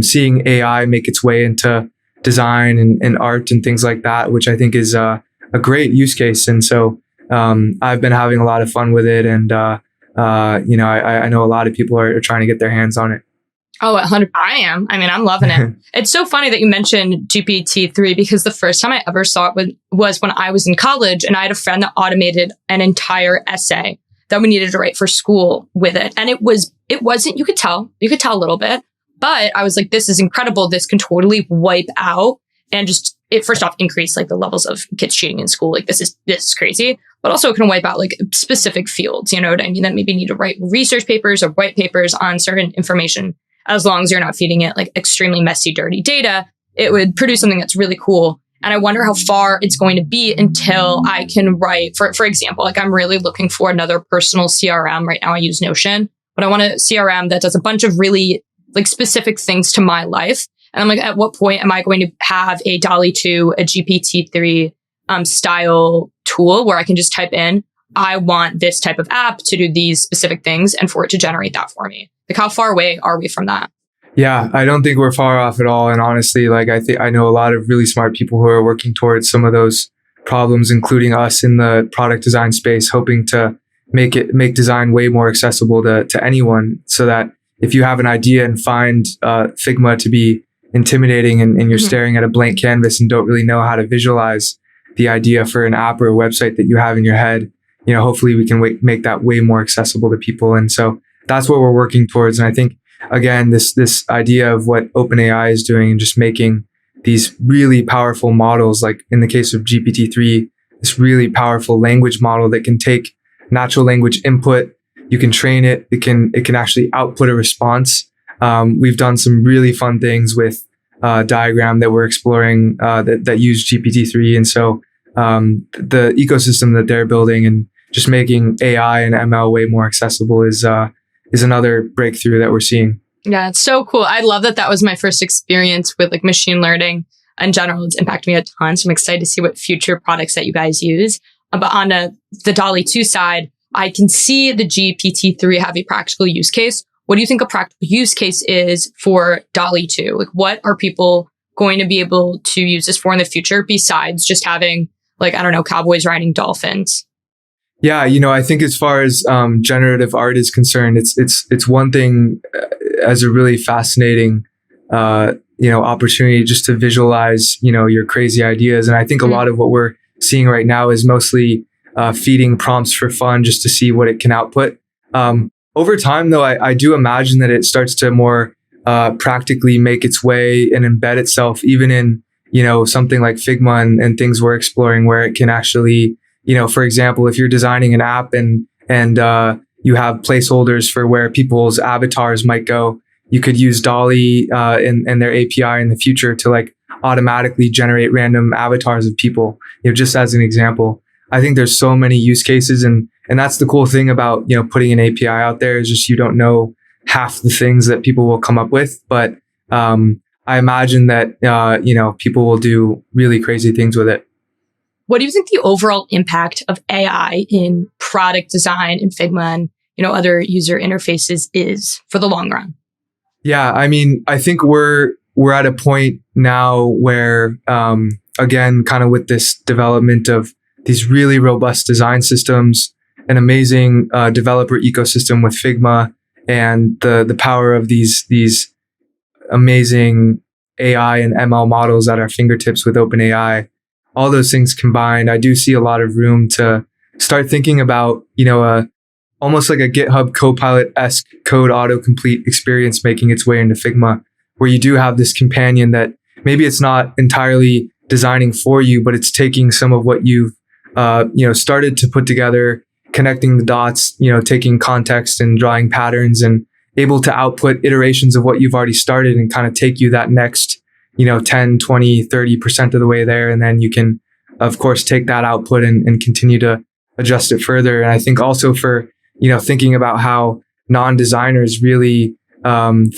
seeing AI make its way into design and art and things like that, which I think is a great use case. And so I've been having a lot of fun with it. And, I know a lot of people are trying to get their hands on it. Oh, 100. I am. I mean, I'm loving it. It's so funny that you mentioned GPT-3, because the first time I ever saw it was when I was in college, and I had a friend that automated an entire essay that we needed to write for school with it. And it wasn't, you could tell a little bit, but I was like, this is incredible. This can totally wipe out and just, it first off increase like the levels of kids cheating in school. Like this is crazy, but also it can wipe out like specific fields, you know what I mean? That maybe need to write research papers or white papers on certain information. As long as you're not feeding it like extremely messy, dirty data, it would produce something that's really cool. And I wonder how far it's going to be until I can write, for example, like I'm really looking for another personal CRM. Right now I use Notion, but I want a CRM that does a bunch of really like specific things to my life. And I'm like, at what point am I going to have a DALL-E 2, a GPT-3 style tool where I can just type in, I want this type of app to do these specific things and for it to generate that for me? Like, how far away are we from that? Yeah, I don't think we're far off at all. And honestly, like I know a lot of really smart people who are working towards some of those problems, including us in the product design space, hoping to make design way more accessible to anyone, so that if you have an idea and find Figma to be intimidating and you're staring at a blank canvas and don't really know how to visualize the idea for an app or a website that you have in your head, hopefully we can make that way more accessible to people. And so that's what we're working towards. And I think, again, this idea of what OpenAI is doing and just making these really powerful models, like in the case of GPT-3, this really powerful language model that can take natural language input, you can train it, it can actually output a response. We've done some really fun things with Diagram that we're exploring that use GPT-3. And so the ecosystem that they're building and just making AI and ML way more accessible is another breakthrough that we're seeing. Yeah, it's so cool. I love that was my first experience with like machine learning in general. It's impacted me a ton. So I'm excited to see what future products that you guys use. But on the DALL-E 2 side, I can see the GPT-3 have a practical use case. What do you think a practical use case is for DALL-E 2? Like, what are people going to be able to use this for in the future besides just having, like, I don't know, cowboys riding dolphins? Yeah, I think as far as generative art is concerned, it's one thing as a really fascinating opportunity just to visualize your crazy ideas. And I think a lot of what we're seeing right now is mostly feeding prompts for fun just to see what it can output. Over time, though, I do imagine that it starts to more practically make its way and embed itself even in something like Figma and things we're exploring, where it can actually, for example, if you're designing an app and you have placeholders for where people's avatars might go, you could use DALL-E and their API in the future to like automatically generate random avatars of people, just as an example. I think there's so many use cases, and that's the cool thing about putting an API out there, is just you don't know half the things that people will come up with. But I imagine that people will do really crazy things with it. What do you think the overall impact of AI in product design and Figma and other user interfaces is for the long run? Yeah, I mean, I think we're at a point now where again, kind of with this development of these really robust design systems, an amazing developer ecosystem with Figma, and the power of these amazing AI and ML models at our fingertips with OpenAI. All those things combined, I do see a lot of room to start thinking about, almost like a GitHub Copilot-esque code autocomplete experience making its way into Figma, where you do have this companion that maybe it's not entirely designing for you, but it's taking some of what you've started to put together, connecting the dots, taking context and drawing patterns, and able to output iterations of what you've already started and kind of take you that next, 10, 20, 30% of the way there. And then you can, of course, take that output and continue to adjust it further. And I think also for, thinking about how non-designers really find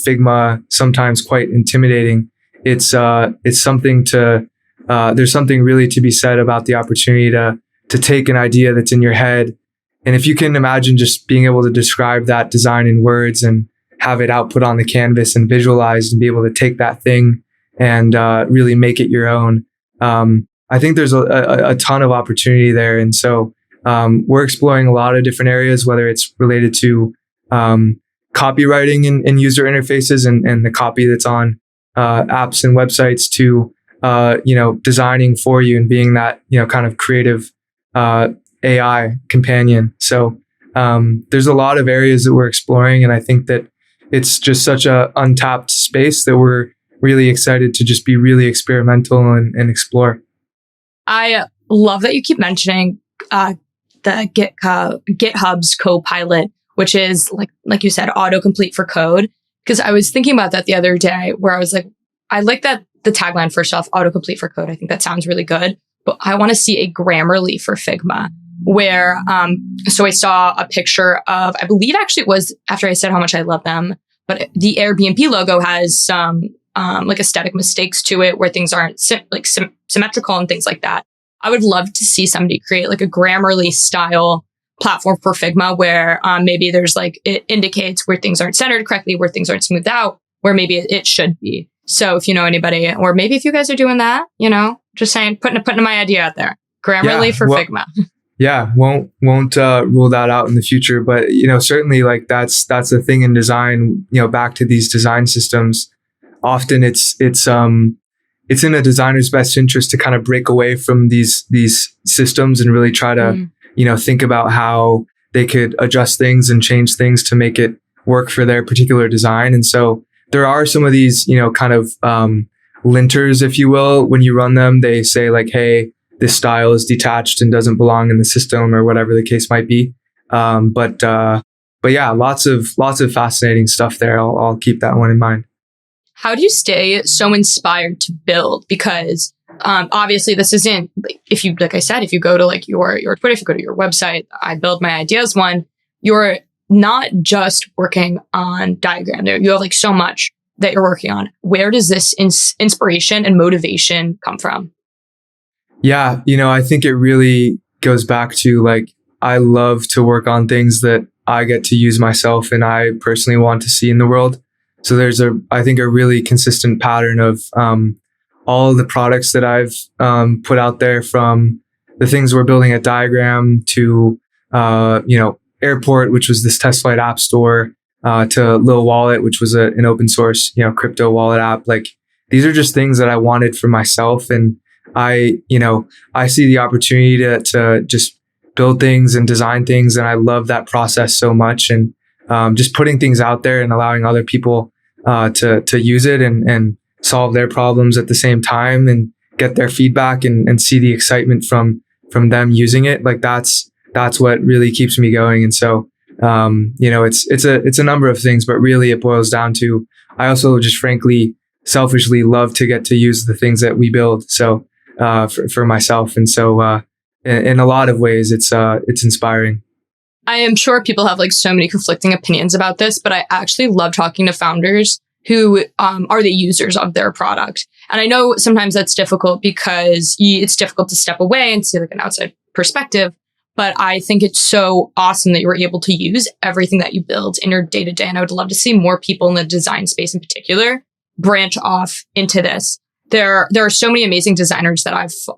Figma sometimes quite intimidating. It's something to, there's something really to be said about the opportunity to take an idea that's in your head. And if you can imagine just being able to describe that design in words and have it output on the canvas and visualized and be able to take that thing and really make it your own. I think there's a ton of opportunity there. And so we're exploring a lot of different areas, whether it's related to copywriting and user interfaces and the copy that's on apps and websites, to designing for you and being that kind of creative AI companion. So there's a lot of areas that we're exploring, and I think that it's just such a untapped space that we're really excited to just be really experimental and explore. I love that you keep mentioning the GitHub's Copilot, which is like you said, autocomplete for code. Because I was thinking about that the other day, where I was like, I like that the tagline first off, autocomplete for code. I think that sounds really good, but I want to see a Grammarly for Figma where, so I saw a picture of, I believe actually it was after I said how much I love them, but the Airbnb logo has some, like aesthetic mistakes to it where things aren't symmetrical and things like that. I would love to see somebody create like a Grammarly style platform for Figma where maybe there's like, it indicates where things aren't centered correctly, where things aren't smoothed out, where maybe it should be. So if you know anybody, or maybe if you guys are doing that, just saying, putting my idea out there. Grammarly for Figma. Yeah, won't rule that out in the future, but certainly like that's the thing in design. Back to these design systems, often it's in a designer's best interest to kind of break away from these systems and really try to think about how they could adjust things and change things to make it work for their particular design. And so there are some of these kind of linters, if you will. When you run them, they say like, hey, this style is detached and doesn't belong in the system, or whatever the case might be. But yeah, lots of fascinating stuff there. I'll keep that one in mind. How do you stay so inspired to build? Because obviously this isn't, if you go to like your Twitter, if you go to your website, I build my ideas one, you're not just working on diagram there. You have like so much that you're working on. Where does this inspiration and motivation come from? Yeah, I think it really goes back to like, I love to work on things that I get to use myself and I personally want to see in the world. So there's I think a really consistent pattern of all the products that I've put out there, from the things we're building at Diagram to, Airport, which was this test flight app store, to Lil Wallet, which was an open source, crypto wallet app. Like, these are just things that I wanted for myself. And I see the opportunity to just build things and design things. And I love that process so much. And just putting things out there and allowing other people to use it and solve their problems at the same time and get their feedback and see the excitement from them using it. Like that's what really keeps me going. And so, it's a number of things, but really it boils down to, I also just frankly, selfishly love to get to use the things that we build. So, for myself. And so, in a lot of ways, it's inspiring. I am sure people have like so many conflicting opinions about this, but I actually love talking to founders who are the users of their product. And I know sometimes that's difficult because it's difficult to step away and see like an outside perspective. But I think it's so awesome that you were able to use everything that you build in your day to day. And I would love to see more people in the design space in particular branch off into this. There are so many amazing designers that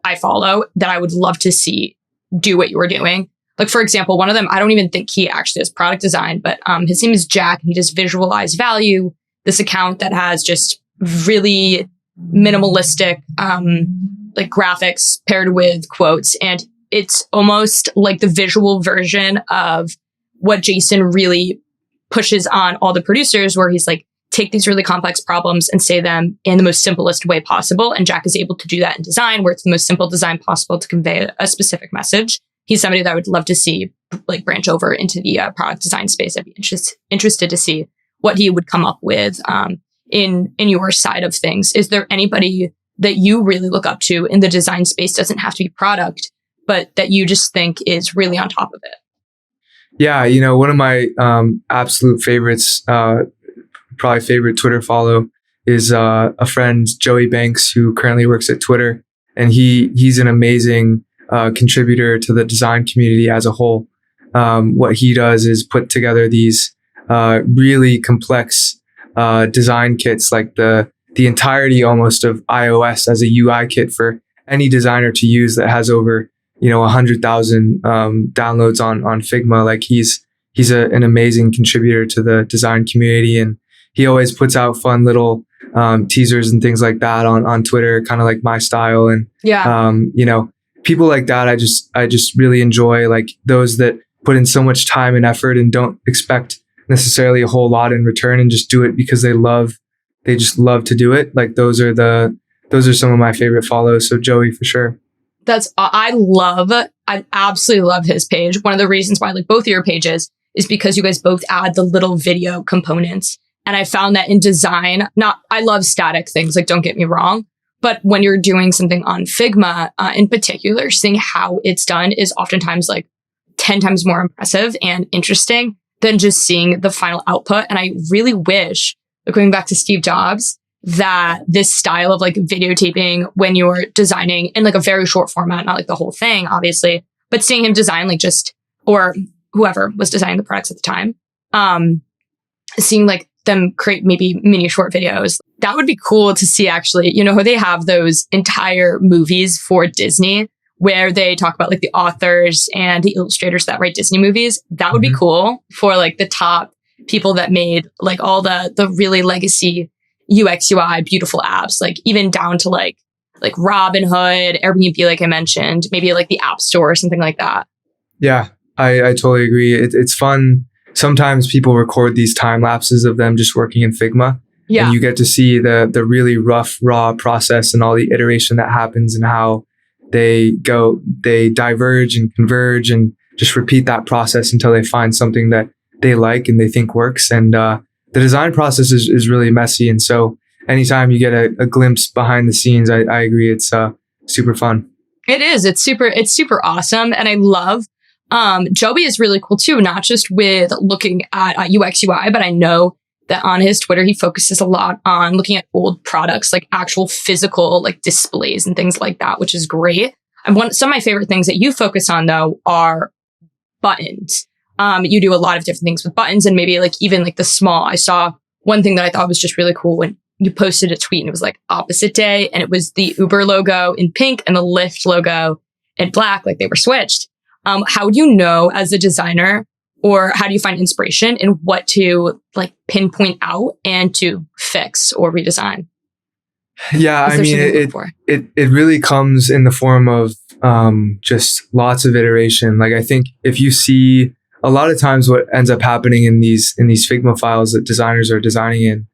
I follow that I would love to see do what you were doing. Like, for example, one of them, I don't even think he actually does product design, but his name is Jack, and he does Visualize Value, this account that has just really minimalistic like graphics paired with quotes. And it's almost like the visual version of what Jason really pushes on all the producers, where he's like, take these really complex problems and say them in the most simplest way possible. And Jack is able to do that in design, where it's the most simple design possible to convey a specific message. He's somebody that I would love to see like branch over into the product design space. I'd be interested to see what he would come up with in your side of things. Is there anybody that you really look up to in the design space? Doesn't have to be product, but that you just think is really on top of it? Yeah, one of my absolute favorites, probably favorite Twitter follow, is a friend, Joey Banks, who currently works at Twitter. And he's an amazing contributor to the design community as a whole. What he does is put together these really complex design kits, like the entirety almost of iOS as a UI kit for any designer to use, that has over 100,000 downloads on Figma. Like he's an amazing contributor to the design community, and he always puts out fun little teasers and things like that on Twitter, kind of like my style. And people like that, I just really enjoy, like those that put in so much time and effort and don't expect necessarily a whole lot in return, and just do it because they just love to do it. Like those are some of my favorite follows. So Joey, for sure. I absolutely love his page. One of the reasons why I like both of your pages is because you guys both add the little video components And I found that in design, I love static things, like don't get me wrong. But when you're doing something on Figma in particular, seeing how it's done is oftentimes like 10 times more impressive and interesting than just seeing the final output. And I really wish, going back to Steve Jobs, that this style of like videotaping when you're designing in like a very short format, not like the whole thing, obviously, but seeing him design like just, or whoever was designing the products at the time, seeing like them create maybe mini short videos. That would be cool to see actually. You know how they have those entire movies for Disney where they talk about like the authors and the illustrators that write Disney movies? That would be cool for like the top people that made like all the really legacy UX, UI, beautiful apps, like even down to like Robinhood, Airbnb, like I mentioned, maybe like the App Store or something like that. Yeah, I totally agree. It's fun. Sometimes people record these time lapses of them just working in Figma. Yeah. And you get to see the really rough, raw process and all the iteration that happens and how they diverge and converge and just repeat that process until they find something that they like and they think works. And the design process is really messy. And so anytime you get a glimpse behind the scenes, I agree. It's super fun. It is. It's super awesome. And I love Joby is really cool too, not just with looking at UX, UI, but I know that on his Twitter, he focuses a lot on looking at old products, like actual physical like displays and things like that, which is great. And some of my favorite things that you focus on though are buttons. You do a lot of different things with buttons and maybe like even like the small. I saw one thing that I thought was just really cool when you posted a tweet and it was like opposite day and it was the Uber logo in pink and the Lyft logo in black, like they were switched. How do you know as a designer, or how do you find inspiration in what to like pinpoint out and to fix or redesign? Yeah, I mean, it really comes in the form of just lots of iteration. Like I think if you see a lot of times what ends up happening in these Figma files that designers are designing in,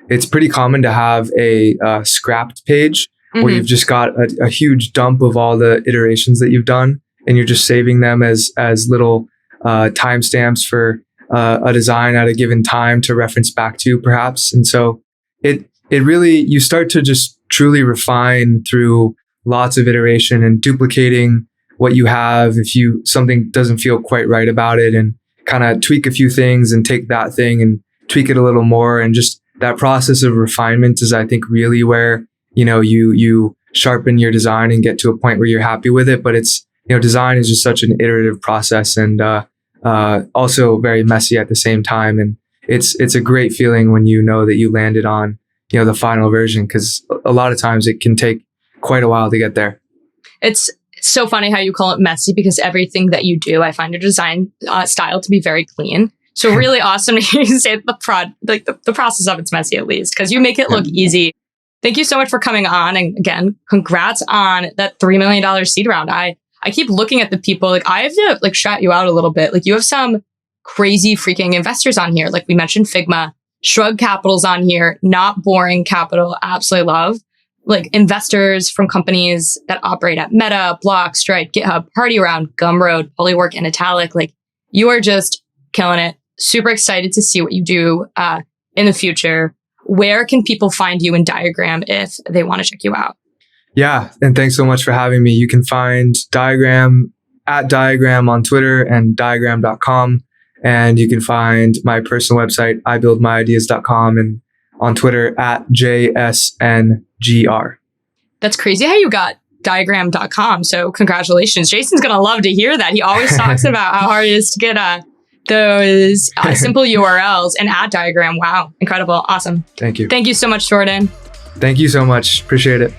it's pretty common to have a scrapped page where you've just got a huge dump of all the iterations that you've done, and you're just saving them as little timestamps for a design at a given time to reference back to, perhaps. And so it really, you start to just truly refine through lots of iteration and duplicating what you have if something doesn't feel quite right about it, and kind of tweak a few things and take that thing and tweak it a little more. And just that process of refinement is, I think, really where, you sharpen your design and get to a point where you're happy with it. But it's, design is just such an iterative process and also very messy at the same time. And it's a great feeling when you know that you landed on, the final version, because a lot of times it can take quite a while to get there. It's so funny how you call it messy, because everything that you do, I find your design style to be very clean. So really awesome to hear you say the process of it's messy, at least, because you make it look easy. Thank you so much for coming on. And again, congrats on that $3 million seed round. I keep looking at the people, like I have to like shout you out a little bit. Like you have some crazy freaking investors on here. Like we mentioned Figma, Shrug Capital's on here, Not Boring Capital, absolutely love. Like investors from companies that operate at Meta, Block, Stripe, GitHub, Party Round, Gumroad, Polywork, and Italic. Like you are just killing it. Super excited to see what you do in the future. Where can people find you in Diagram if they want to check you out? Yeah, and thanks so much for having me. You can find Diagram at Diagram on Twitter and diagram.com. And you can find my personal website, ibuildmyideas.com, and on Twitter at JSNGR. That's crazy how you got diagram.com. So congratulations. Jason's going to love to hear that. He always talks about how hard it is to get those simple URLs and add Diagram. Wow. Incredible. Awesome. Thank you. Thank you so much, Jordan. Thank you so much. Appreciate it.